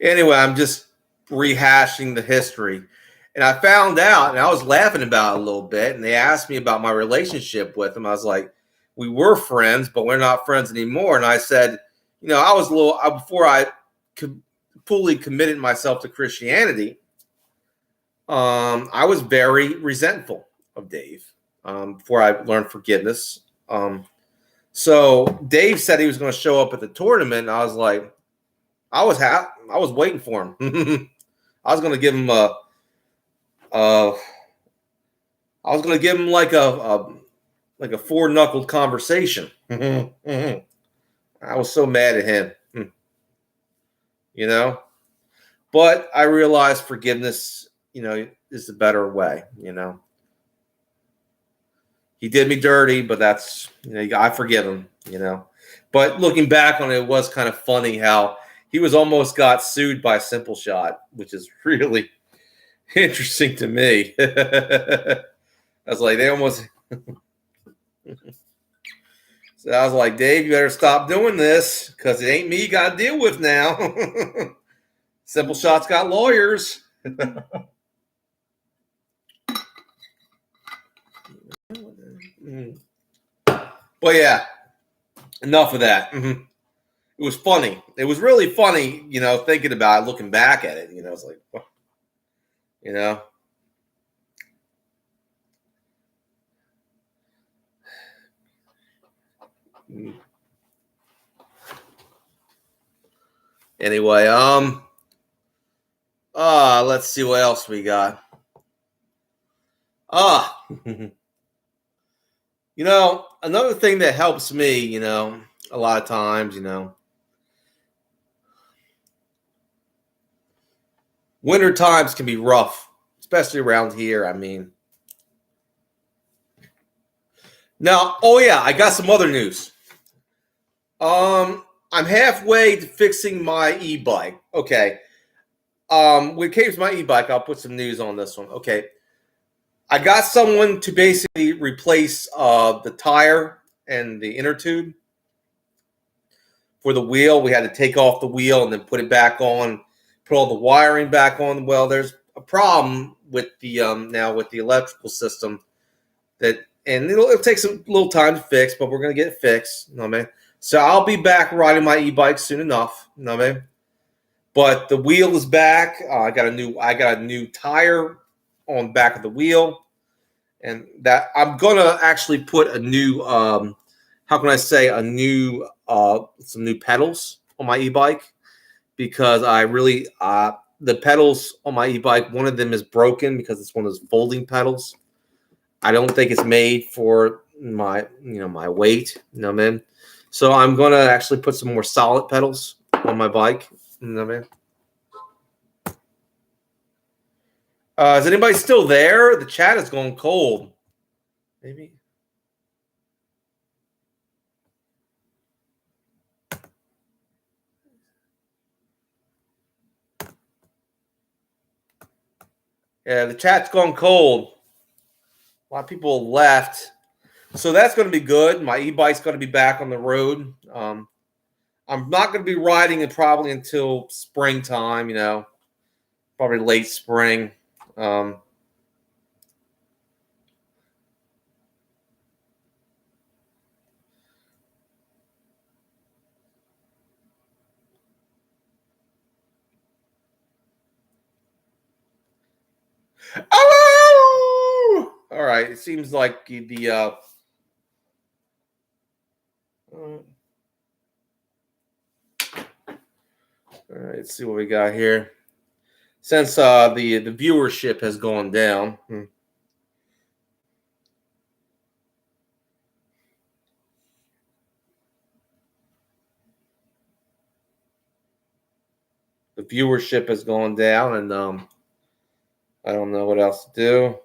Anyway, I'm just rehashing the history. And I found out, and I was laughing about it a little bit, and they asked me about my relationship with him. I was like, we were friends, but we're not friends anymore. And I said, I was before I fully committed myself to Christianity, I was very resentful of Dave before I learned forgiveness. So Dave said he was going to show up at the tournament, and I was like, I was waiting for him. I was going to give him like a four-knuckled conversation. I was so mad at him, But I realized forgiveness, is the better way. He did me dirty, but that's, I forgive him. But looking back on it, it was kind of funny how he was almost got sued by Simple Shot, which is really interesting to me. I was like, they almost. So I was like, Dave, you better stop doing this because it ain't me you got to deal with now. Simple Shot's got lawyers. But yeah, enough of that. It was funny. It was really funny, thinking about it, looking back at it. I was like, Anyway, let's see what else we got. Another thing that helps me, a lot of times, winter times can be rough, especially around here. I mean, now, I got some other news. I'm halfway to fixing my e-bike. Okay. When it came to my e-bike, I'll put some news on this one. Okay. I got someone to basically replace the tire and the inner tube for the wheel. We had to take off the wheel and then put it back on, put all the wiring back on. Well, there's a problem with the now with the electrical system and it'll take some little time to fix, but we're gonna get it fixed. You know what I mean? So I'll be back riding my e-bike soon enough. You know what I mean? But the wheel is back. I got a new tire on the back of the wheel, and that I'm gonna actually put a new some new pedals on my e-bike because I really the pedals on my e-bike, one of them is broken because it's one of those folding pedals. I don't think it's made for my my weight. You know what I mean? So I'm gonna actually put some more solid pedals on my bike. You know what I mean? Is anybody still there? The chat is going cold. Maybe. Yeah, the chat's gone cold. A lot of people left. So that's going to be good. My e-bike's going to be back on the road. I'm not going to be riding it probably until springtime, probably late spring. Oh! All right. It seems like the all right, let's see what we got here. Since the viewership has gone down. The viewership has gone down, and I don't know what else to do.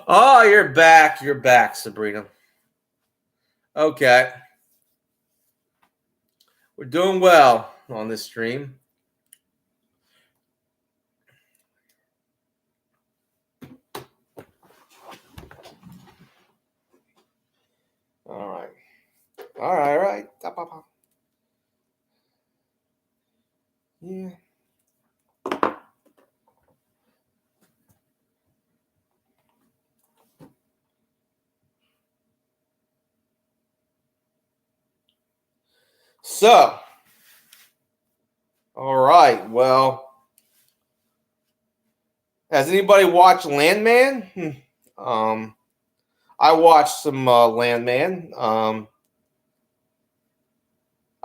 Oh, you're back. You're back, Sabrina. Okay. We're doing well on this stream. All right. All right. All right. Yeah. So, all right. Well, has anybody watched Landman? I watched some Landman. I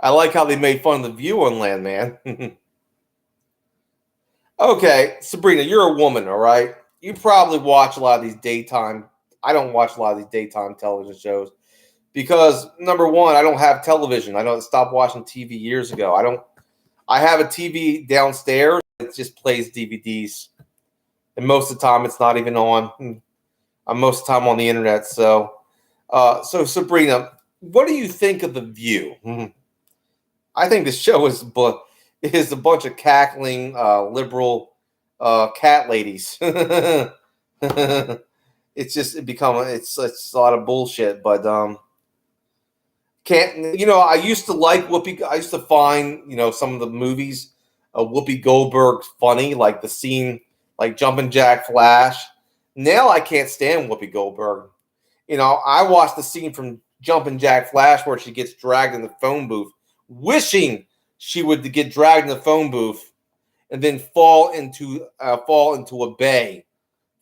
like how they made fun of the view on Landman. Okay, Sabrina, you're a woman, all right? You probably watch a lot of these daytime. I don't watch a lot of these daytime television shows because number one, I don't have television. I don't stop watching TV years ago. I have a TV downstairs. It just plays DVDs, and most of the time it's not even on. I'm most of the time on the internet. So Sabrina, what do you think of The View? I think the show is a bunch of cackling liberal cat ladies. It's a lot of bullshit, but can't I used to like Whoopi. I used to find some of the movies Whoopi Goldberg funny, like the scene like Jumpin' Jack Flash. Now I can't stand Whoopi Goldberg. I watched the scene from Jumpin' Jack Flash where she gets dragged in the phone booth, wishing she would get dragged in the phone booth and then fall into a bay,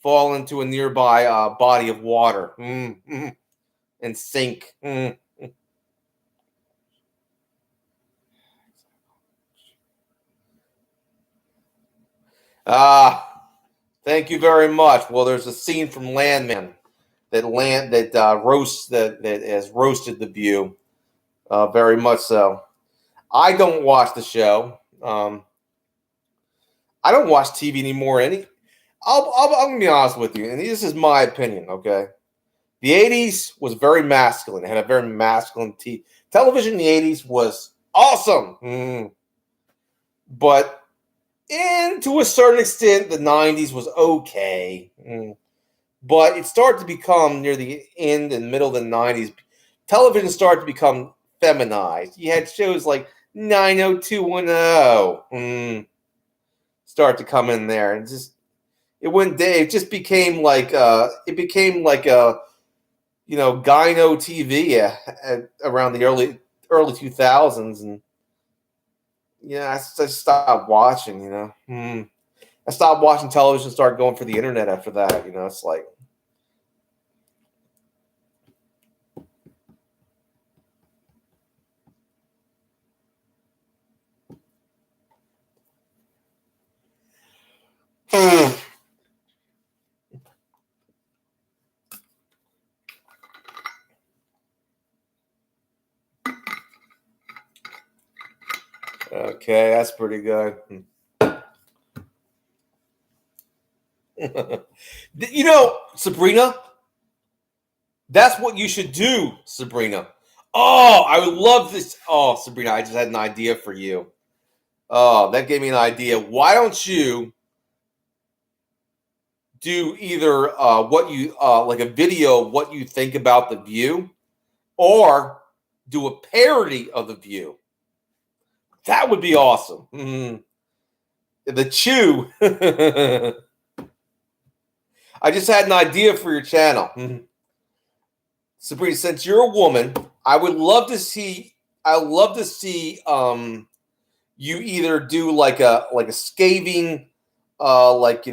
fall into a nearby body of water, and sink. Thank you very much. Well, there's a scene from Landman that has roasted The View, very much so. I don't watch the show. I don't watch TV anymore. I'm gonna be honest with you, and this is my opinion. Okay, the '80s was very masculine. It had a very masculine television. In the '80s was awesome, but to a certain extent, the '90s was okay. But it started to become near the end and middle of the '90s. Television started to become feminized. You had shows like 90210 start to come in there, and it just became like a gyno TV around the early 2000s, and I just stopped watching. I stopped watching television, started going for the internet after that. It's like. Okay, that's pretty good. Sabrina, that's what you should do, Sabrina. Oh, I would love this. Oh, Sabrina, I just had an idea for you. Oh, that gave me an idea. Why don't you do either what you like a video of what you think about The View, or do a parody of The View? That would be awesome. The chew. I just had an idea for your channel. Sabrina, since you're a woman, I would love to see. I love to see you either do like a scathing, and like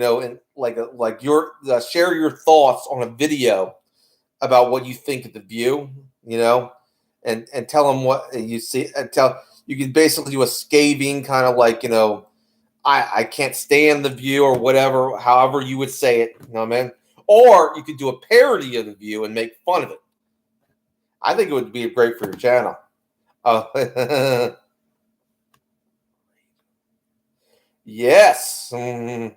your share your thoughts on a video about what you think of the view, and tell them what you see, and tell you can basically do a scathing kind of I can't stand the view or whatever, however you would say it, man. Or you could do a parody of the view and make fun of it. I think it would be great for your channel. Yes. That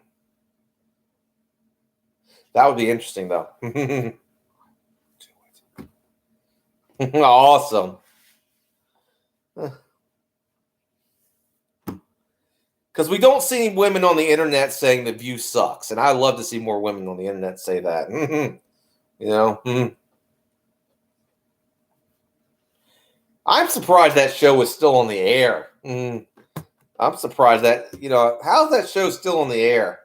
would be interesting, though. Awesome. Because we don't see women on the internet saying the view sucks. And I love to see more women on the internet say that. I'm surprised that show is still on the air. I'm surprised that, how's that show still on the air?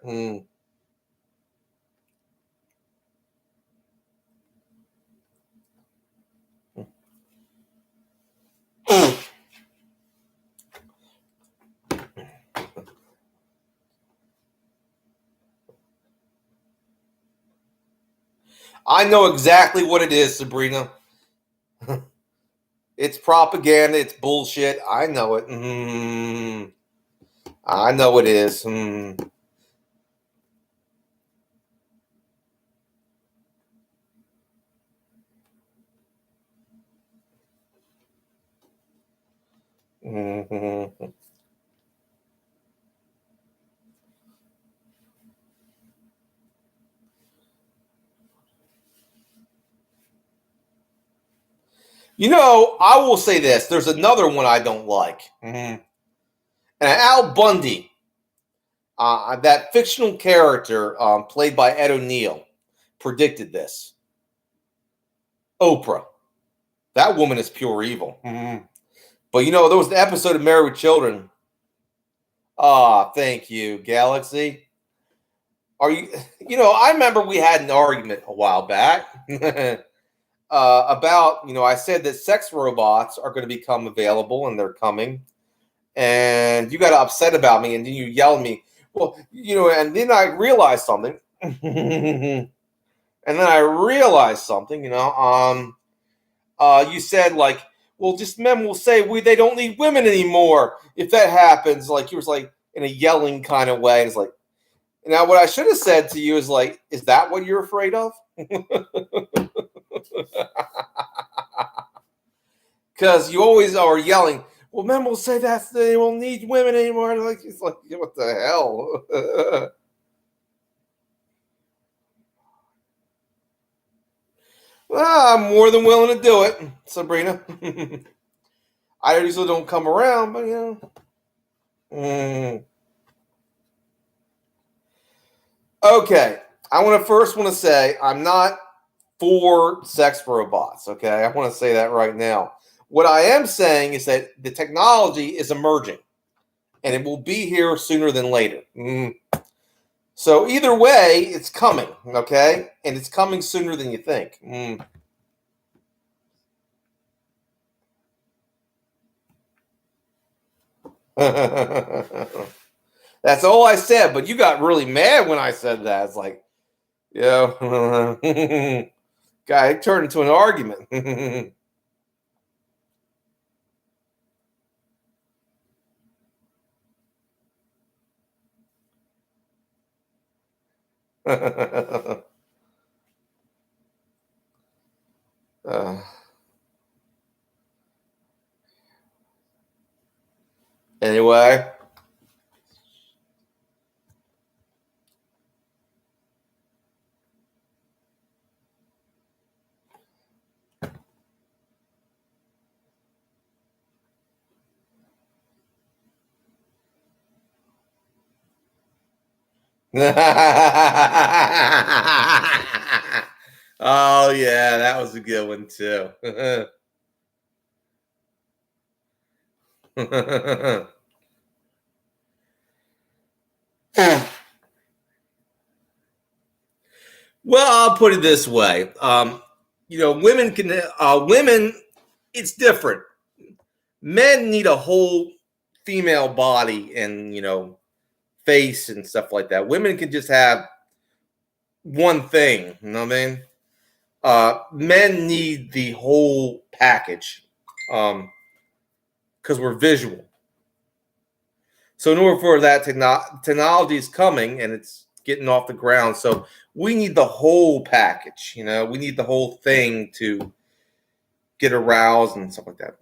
I know exactly what it is, Sabrina. It's propaganda. It's bullshit. I know it. I know it is. I will say this. There's another one I don't like. And Al Bundy, that fictional character played by Ed O'Neill, predicted this. Oprah. That woman is pure evil. But there was the episode of Married with Children. Thank you, Galaxy. Are you? I remember we had an argument a while back about. I said that sex robots are going to become available, and they're coming. And you got upset about me, and then you yelled at me. Well, and then I realized something. You said well, just men will say they don't need women anymore if that happens. Like you was in a yelling kind of way. It's like, now what I should have said to you is is that what you're afraid of? Because you always are yelling. Well, men will say that they won't need women anymore. And it's like, what the hell? Well, I'm more than willing to do it, Sabrina. I usually don't come around, but Okay, I want to say I'm not for sex robots. Okay, I want to say that right now. What I am saying is that the technology is emerging, and it will be here sooner than later. So either way, it's coming. Okay, and it's coming sooner than you think. That's all I said, but you got really mad when I said that. It's like, guy, it turned into an argument. Anyway. Oh yeah, that was a good one too. Well, I'll put it this way. Women can women. It's different. Men need a whole female body and face and stuff like that. Women can just have one thing. You know what I mean? Men need the whole package because we're visual. So in order for that technology is coming and it's getting off the ground, so we need the whole package. We need the whole thing to get aroused and stuff like that.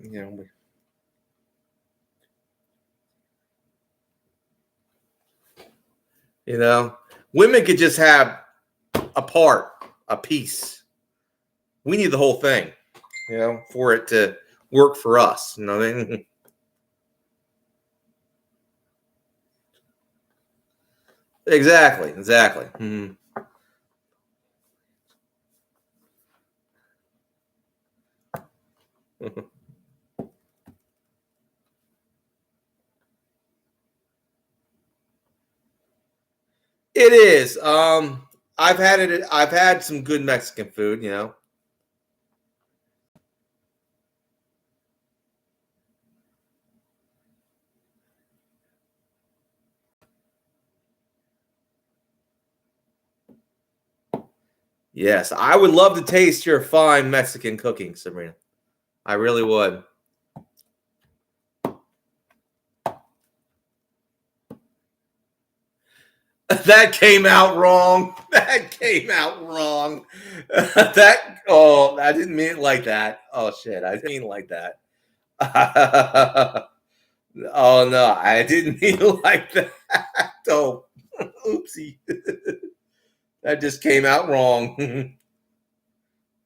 Women could just have a part, a piece. We need the whole thing, for it to work for us. You know what I mean? Exactly. Mm-hmm. It is. I've had it. I've had some good Mexican food. Yes, I would love to taste your fine Mexican cooking, Sabrina. I really would. That came out wrong. That came out wrong. I didn't mean it like that. Oh shit, I didn't mean it like that. Oh no, I didn't mean it like that. Oh, oopsie. That just came out wrong.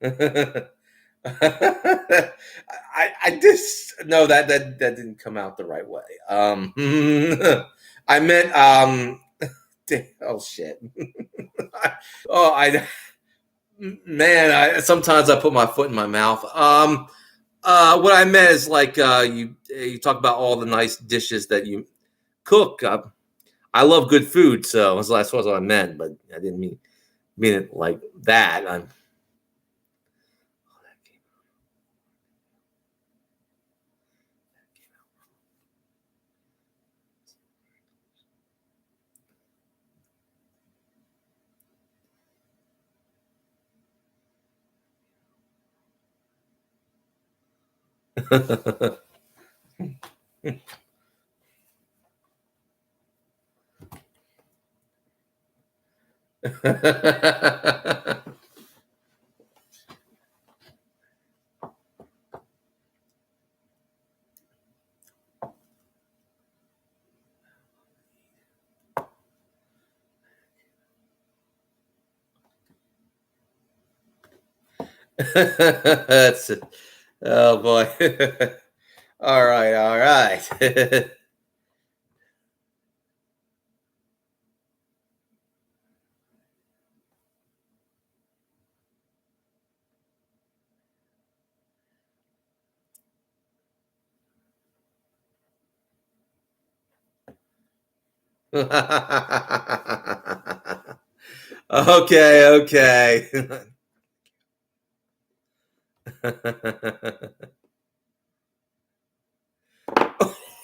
I just no that didn't come out the right way. I meant oh shit. Oh I man, sometimes I put my foot in my mouth. What I meant is like you talk about all the nice dishes that you cook. I love good food, so that's what I meant, but I didn't mean it like that. That's it. Oh boy. All right, all right. Okay, okay.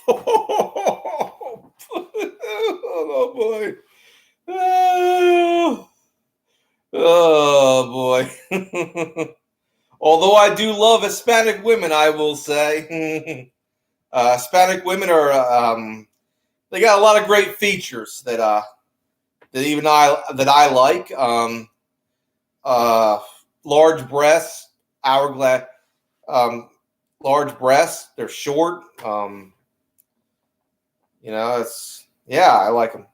Oh boy. Oh, oh boy. Although I do love Hispanic women, I will say. Hispanic women are they got a lot of great features that I like. Large breasts, hourglass, um, large breasts. They're short. It's I like them.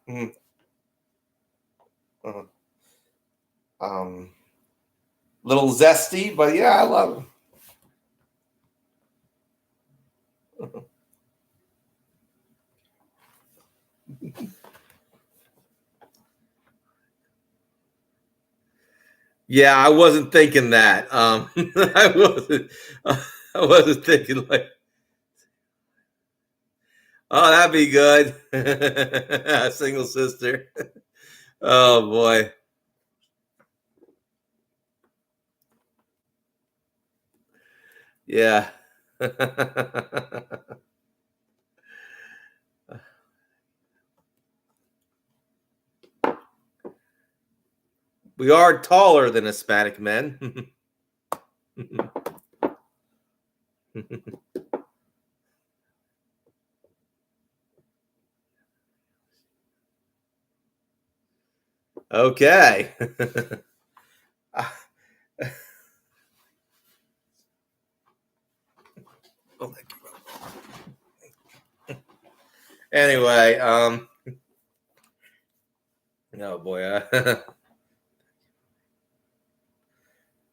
Mhm. Little zesty, but yeah, I love them. Yeah, I wasn't thinking that. I wasn't. I wasn't thinking like. Oh, that'd be good. Single sister. Oh boy. Yeah. We are taller than Hispanic men. Okay. Anyway, oh boy.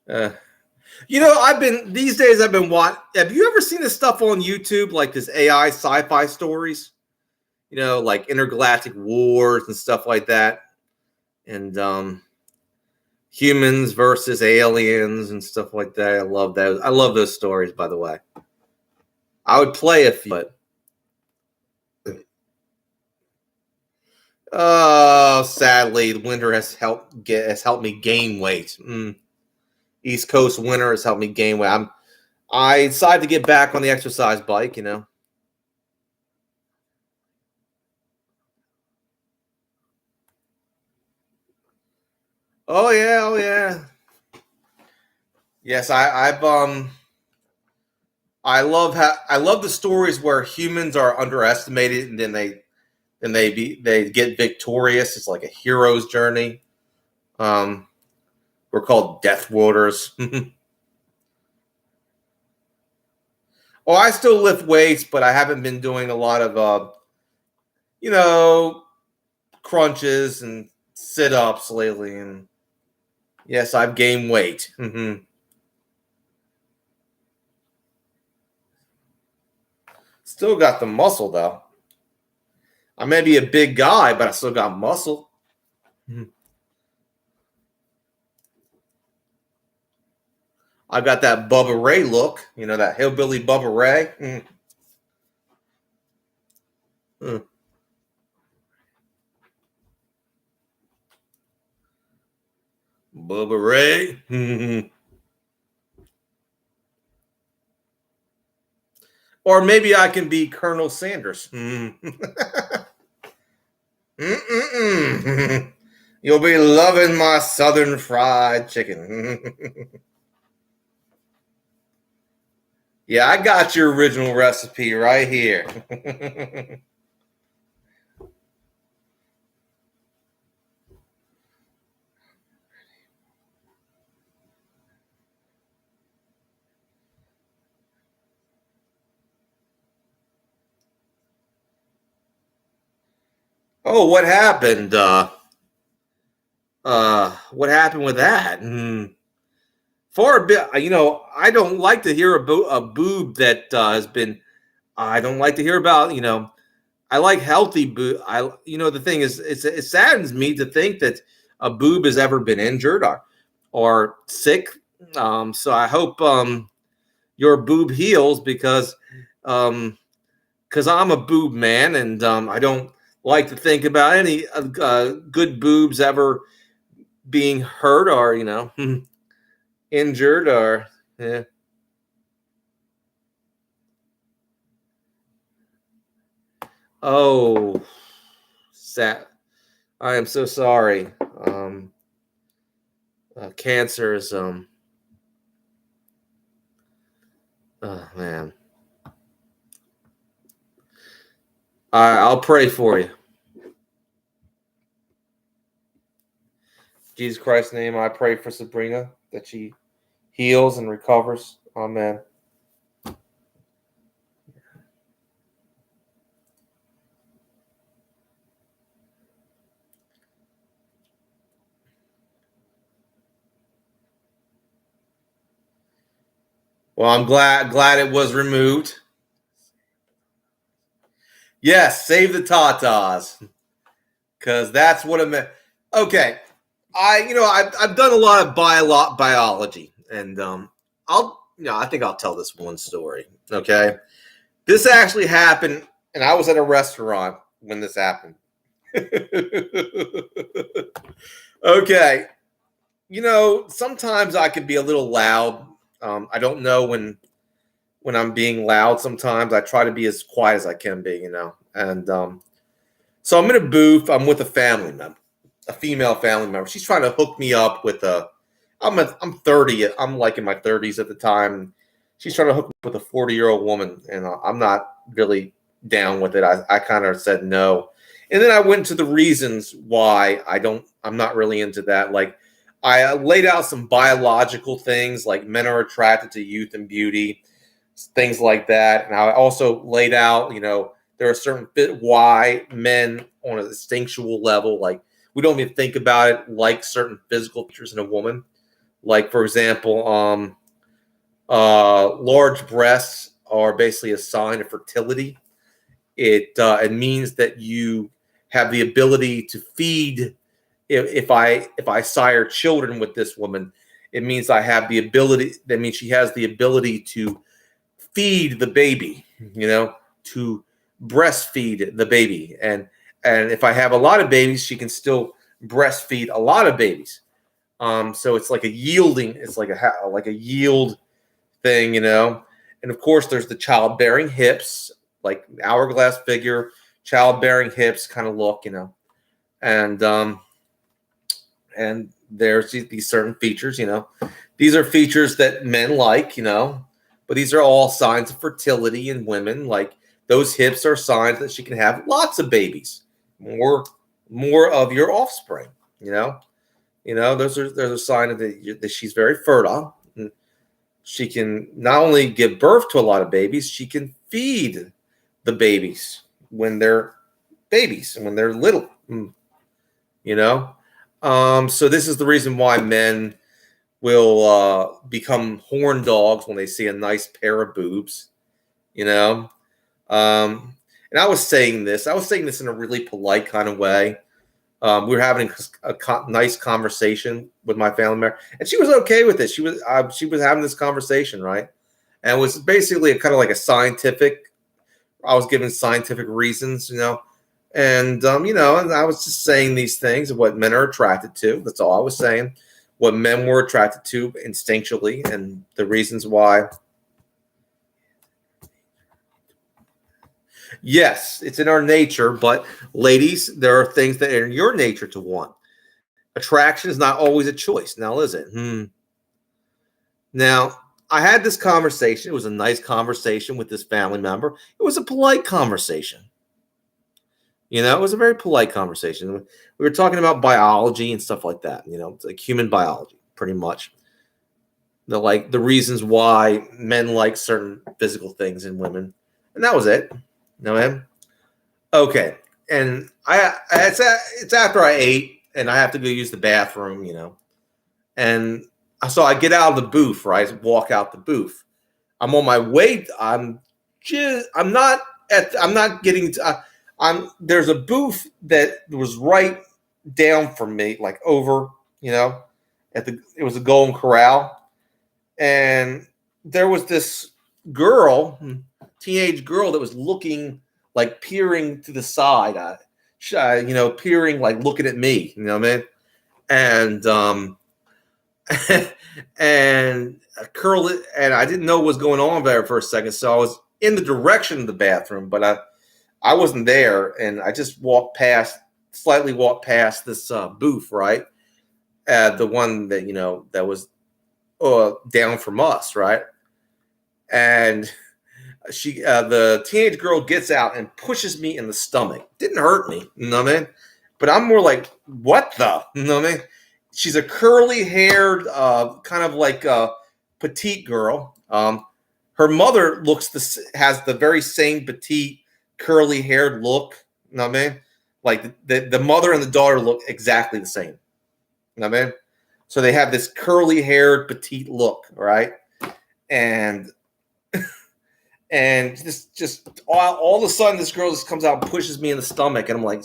Uh, I've been these days. I've been watching. Have you ever seen this stuff on YouTube, like this AI sci-fi stories? Like intergalactic wars and stuff like that, and humans versus aliens and stuff like that. I love those. I love those stories. By the way, I would play a few, but sadly, the winter has helped me gain weight. East Coast winter has helped me gain weight. I decided to get back on the exercise bike. Oh yeah, oh yeah. Yes, I love the stories where humans are underestimated and then they get victorious. It's like a hero's journey. Um, we're called Death Waters. Oh, I still lift weights, but I haven't been doing a lot of you know, crunches and sit ups lately. And yes, I've gained weight. Still got the muscle though. I may be a big guy, but I still got muscle. Mhm. I got that Bubba Ray look, that hillbilly Bubba Ray. Mm. Bubba Ray. Or maybe I can be Colonel Sanders. You'll be loving my southern fried chicken. Yeah, I got your original recipe right here. Oh, what happened? What happened with that? For a bit, I don't like to hear a boob that has been. I don't like to hear about. I like healthy boob. The thing is, it saddens me to think that a boob has ever been injured or sick. So I hope your boob heals because I'm a boob man and I don't like to think about any good boobs ever being hurt or injured or yeah. Oh, sad. I am so sorry. Cancer is oh man. I'll pray for you. Jesus Christ's name, I pray for Sabrina that she heals and recovers. Amen. Well, I'm glad it was removed. Yes, save the tatas because that's what it meant. Okay, I've done a lot of biology, and I think I'll tell this one story. Okay, this actually happened. And I was at a restaurant when this happened. Okay. Sometimes I could be a little loud. I don't know when I'm being loud. Sometimes I try to be as quiet as I can be. And so I'm in a booth. I'm with a family member, a female family member. She's trying to hook me up with I'm 30. I'm like in my 30s at the time. She's trying to hook me up with a 40-year-old woman, and I'm not really down with it. I kind of said no. And then I went to the reasons why I'm not really into that. Like, I laid out some biological things, like men are attracted to youth and beauty, things like that. And I also laid out, there are certain why men on an instinctual level, like, we don't even think about it, like certain physical features in a woman. Like, for example, large breasts are basically a sign of fertility. It means that you have the ability to feed. If I sire children with this woman, it means I have the ability. That means she has the ability to feed the baby, to breastfeed the baby, and if I have a lot of babies, she can still breastfeed a lot of babies. So it's like a yielding. It's like a yield thing. And of course, there's the childbearing hips, like hourglass figure, childbearing hips kind of look. And there's these certain features. These are features that men like. But these are all signs of fertility in women. Like, those hips are signs that she can have lots of babies, more of your offspring. Those are a sign that she's very fertile. She can not only give birth to a lot of babies, she can feed the babies when they're babies and when they're little. So this is the reason why men will become horn dogs when they see a nice pair of boobs. And I was saying this in a really polite kind of way. We were having a nice conversation with my family member, and she was okay with it. She was having this conversation, right? And it was basically kind of like a scientific. I was giving scientific reasons, and and I was just saying these things of what men are attracted to. That's all I was saying. What men were attracted to instinctually, and the reasons why. Yes, it's in our nature, but ladies, there are things that are in your nature to want. Attraction is not always a choice. Now, is it? Now, I had this conversation. It was a nice conversation with this family member. It was a polite conversation. It was a very polite conversation. We were talking about biology and stuff like that. It's like human biology, pretty much. The reasons why men like certain physical things in women, and that was it. No, man. Okay, and it's after I ate, and I have to go use the bathroom. And so I get out of the booth, right? Walk out the booth. I'm on my way. There's a booth that was right down from me, like over, it was a Golden Corral. And there was this teenage girl that was looking, like peering to the side, peering, like looking at me, you know what I mean? And, and I didn't know what was going on there for a second. So I was in the direction of the bathroom, but I wasn't there. And I just slightly walked past this booth, right? The one that, that was down from us, right? And the teenage girl gets out and pushes me in the stomach. Didn't hurt me, you know what I mean? But I'm more like, what the? You know what I mean? She's a curly-haired, kind of like a petite girl. Her mother has the very same petite, curly-haired look. You know what I mean? Like the mother and the daughter look exactly the same. You know what I mean? So they have this curly-haired, petite look, right? And just all of a sudden, this girl just comes out and pushes me in the stomach, and I'm like,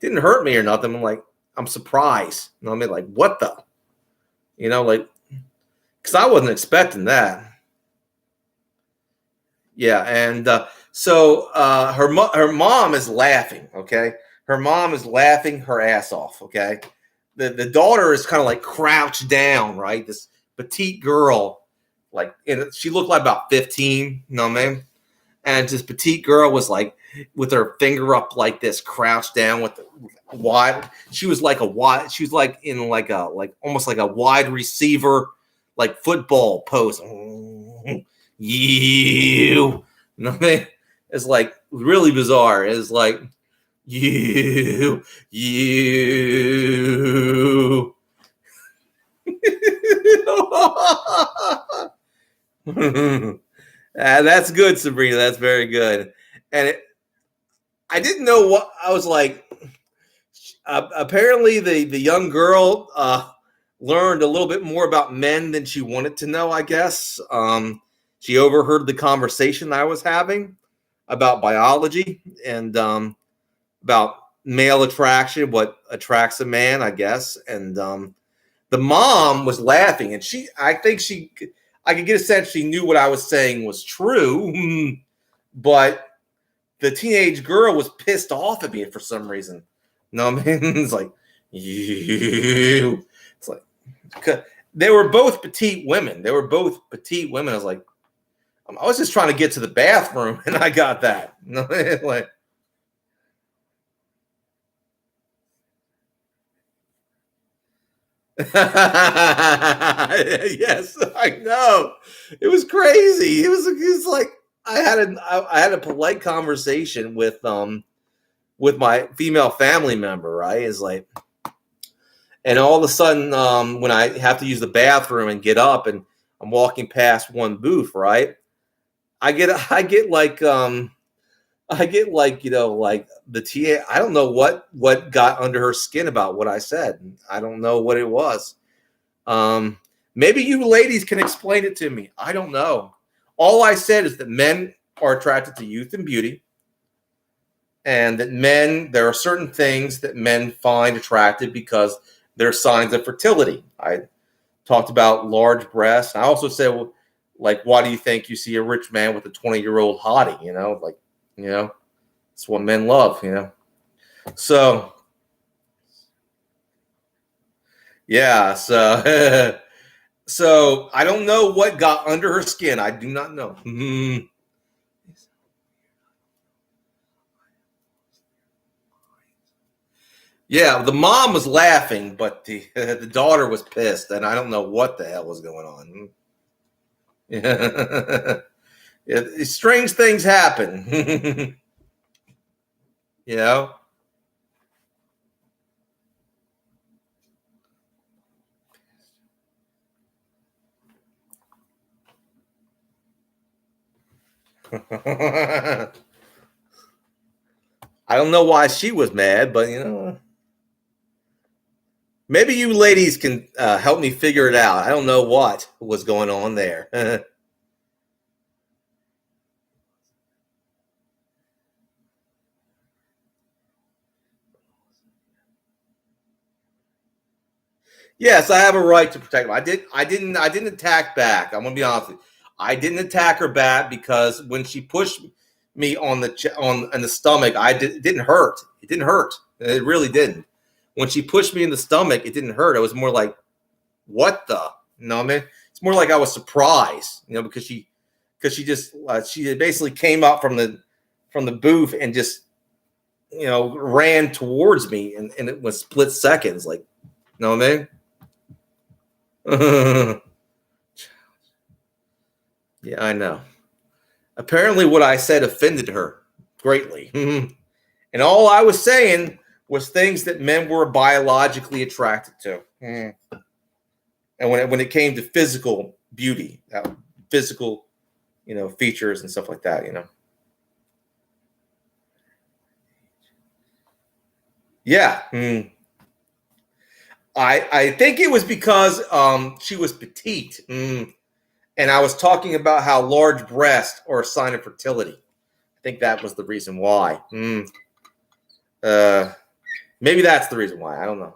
didn't hurt me or nothing. I'm like, I'm surprised. You know what I mean? Like, what the? Because I wasn't expecting that. Yeah, and So her mom is laughing. Okay, her mom is laughing her ass off. Okay, the daughter is kind of like crouched down, right? This petite girl, like, and she looked like about 15. You know what I mean? And this petite girl was like with her finger up like this, crouched down with the wide. She was like a wide. She was like in like a like almost like a wide receiver, like football pose. You know what I mean? It's like really bizarre. It's like you. That's good, Sabrina. That's very good. And I didn't know what I was like. Apparently, the young girl learned a little bit more about men than she wanted to know. I guess she overheard the conversation I was having about biology and about male attraction, what attracts a man, I guess. And the mom was laughing, and I could get a sense she knew what I was saying was true, but the teenage girl was pissed off at me for some reason. No, I mean, it's like you. It's like they were both petite women. They were both petite women. I was like, I was just trying to get to the bathroom, and I got that. Like, yes, I know. It was crazy. It was like I had a polite conversation with my female family member, right? Is like, and all of a sudden, when I have to use the bathroom and get up, and I'm walking past one booth, right? I get like like the TA. I don't know what got under her skin about what I said. I don't know what it was. Maybe you ladies can explain it to me. I don't know. All I said is that men are attracted to youth and beauty, and that there are certain things that men find attractive because they're signs of fertility. I talked about large breasts. I also said, well, like, why do you think you see a rich man with a 20-year-old hottie? It's what men love, So, yeah, so so I don't know what got under her skin. I do not know. Yeah, the mom was laughing, but the the daughter was pissed, and I don't know what the hell was going on. Strange things happen, you know. I don't know why she was mad, but maybe you ladies can help me figure it out. I don't know what was going on there. Yes, I have a right to protect her. I didn't attack back. I'm gonna be honest with you. I didn't attack her back because when she pushed me on the stomach, it didn't hurt. It didn't hurt. It really didn't. When she pushed me in the stomach, it didn't hurt. I was more like, what the? You know what I mean? It's more like I was surprised, because she just she basically came up from the booth and just ran towards me, and it was split seconds, like, you know what I mean? Yeah, I know. Apparently, what I said offended her greatly. And all I was saying was things that men were biologically attracted to. And when it came to physical beauty, physical, features and stuff like that. Yeah. I think it was because she was petite. And I was talking about how large breasts are a sign of fertility. I think that was the reason why. Uh, Maybe that's the reason why. I don't know.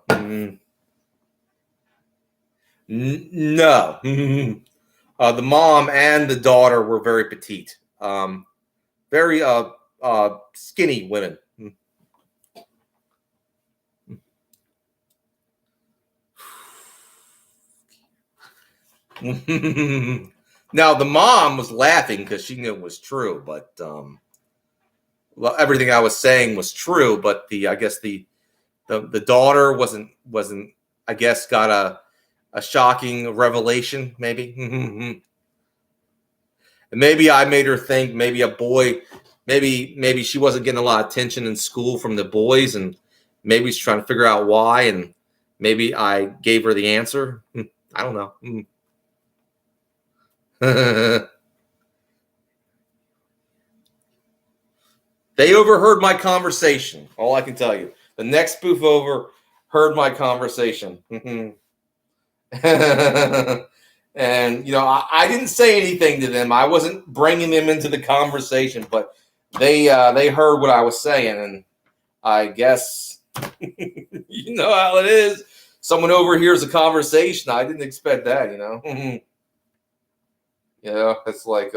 No. The mom and the daughter were very petite. very skinny women. Now the mom was laughing because she knew it was true, but well, everything I was saying was true. But I guess the daughter wasn't I guess got a shocking revelation, maybe. And maybe I made her think maybe a boy, maybe she wasn't getting a lot of attention in school from the boys, and maybe she's trying to figure out why, and maybe I gave her the answer. I don't know. They overheard my conversation. All I can tell you. The next spoof overheard my conversation. And I didn't say anything to them. I wasn't bringing them into the conversation, but they heard what I was saying, and I guess you know how it is. Someone overhears a conversation. I didn't expect that. It's like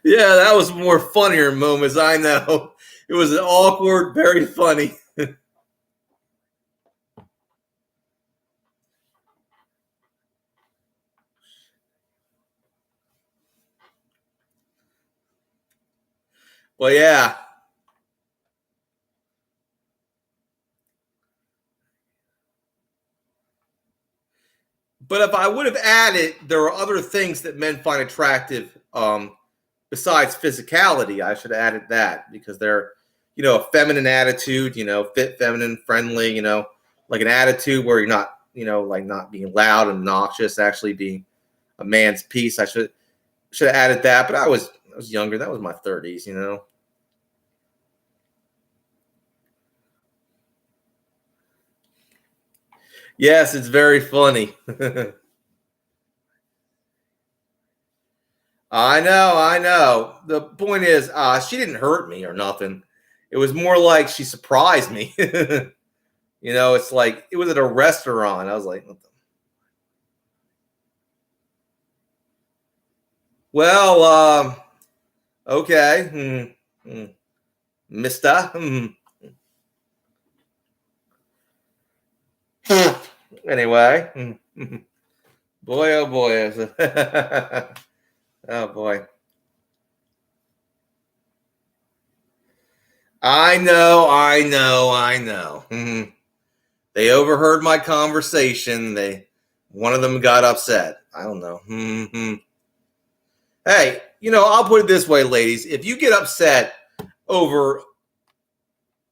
yeah, that was more funnier moments. I know it was an awkward, very funny. Well, yeah. But if I would have added, there are other things that men find attractive besides physicality. I should have added that because they're, a feminine attitude, fit, feminine, friendly, like an attitude where you're not, like not being loud and obnoxious, actually being a man's piece. I should have added that, but I was younger. That was my 30s. Yes, it's very funny. I know. The point is, she didn't hurt me or nothing. It was more like she surprised me. It's like it was at a restaurant. I was like, well, okay, Mister. Anyway, boy, oh boy, oh boy. I know. They overheard my conversation. One of them got upset. I don't know. Hey, I'll put it this way, ladies. If you get upset over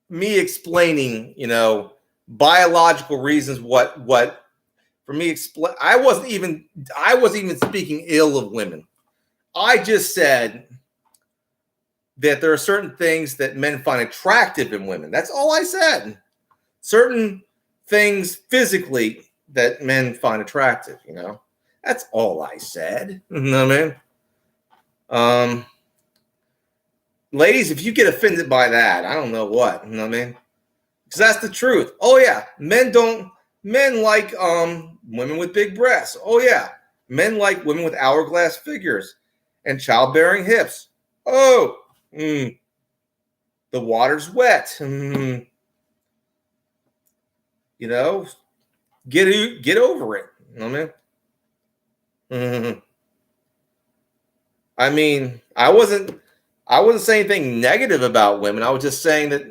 me explaining, biological reasons, what for me explain, I wasn't even speaking ill of women. I just said that there are certain things that men find attractive in women. That's all I said. Certain things physically that men find attractive, That's all I said. You know what I mean? Ladies, if you get offended by that, I don't know what. You know what I mean? Because that's the truth. Oh yeah, men like women with big breasts. Oh yeah, men like women with hourglass figures and childbearing hips. Oh, the water's wet. Get over it. You know what I mean? I mean, I wasn't saying anything negative about women. I was just saying that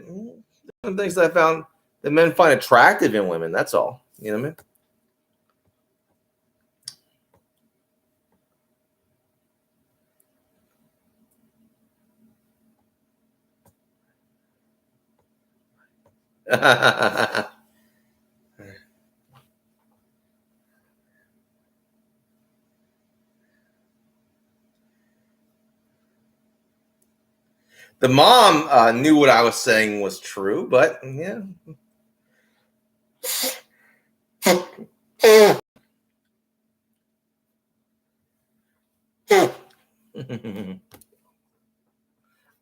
things that I found that men find attractive in women. That's all. You know what I mean? The mom knew what I was saying was true, but yeah.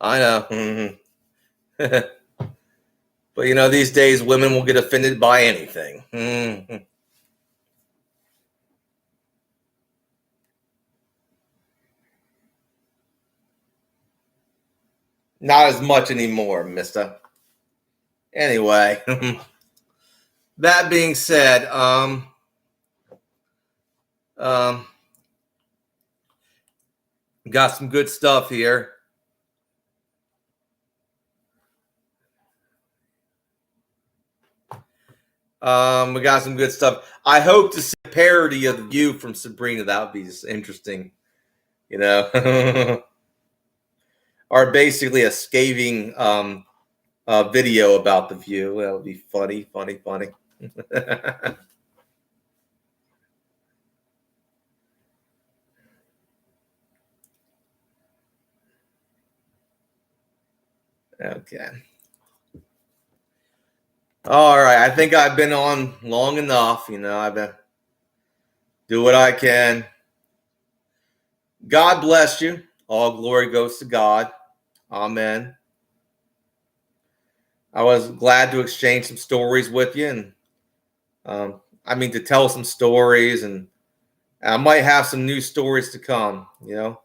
I know. But you know, these days women will get offended by anything. Not as much anymore, mister. Anyway, that being said, um, got some good stuff here. We got some good stuff. I hope to see a parody of the View from Sabrina. That would be just interesting, you know, or basically a scathing video about the View. That would be funny, funny, funny. Okay. All right. I think I've been on long enough. You know, I've been do what I can. God bless you. All glory goes to God. Amen. I was glad to exchange some stories with you, and to tell some stories, and I might have some new stories to come. You know,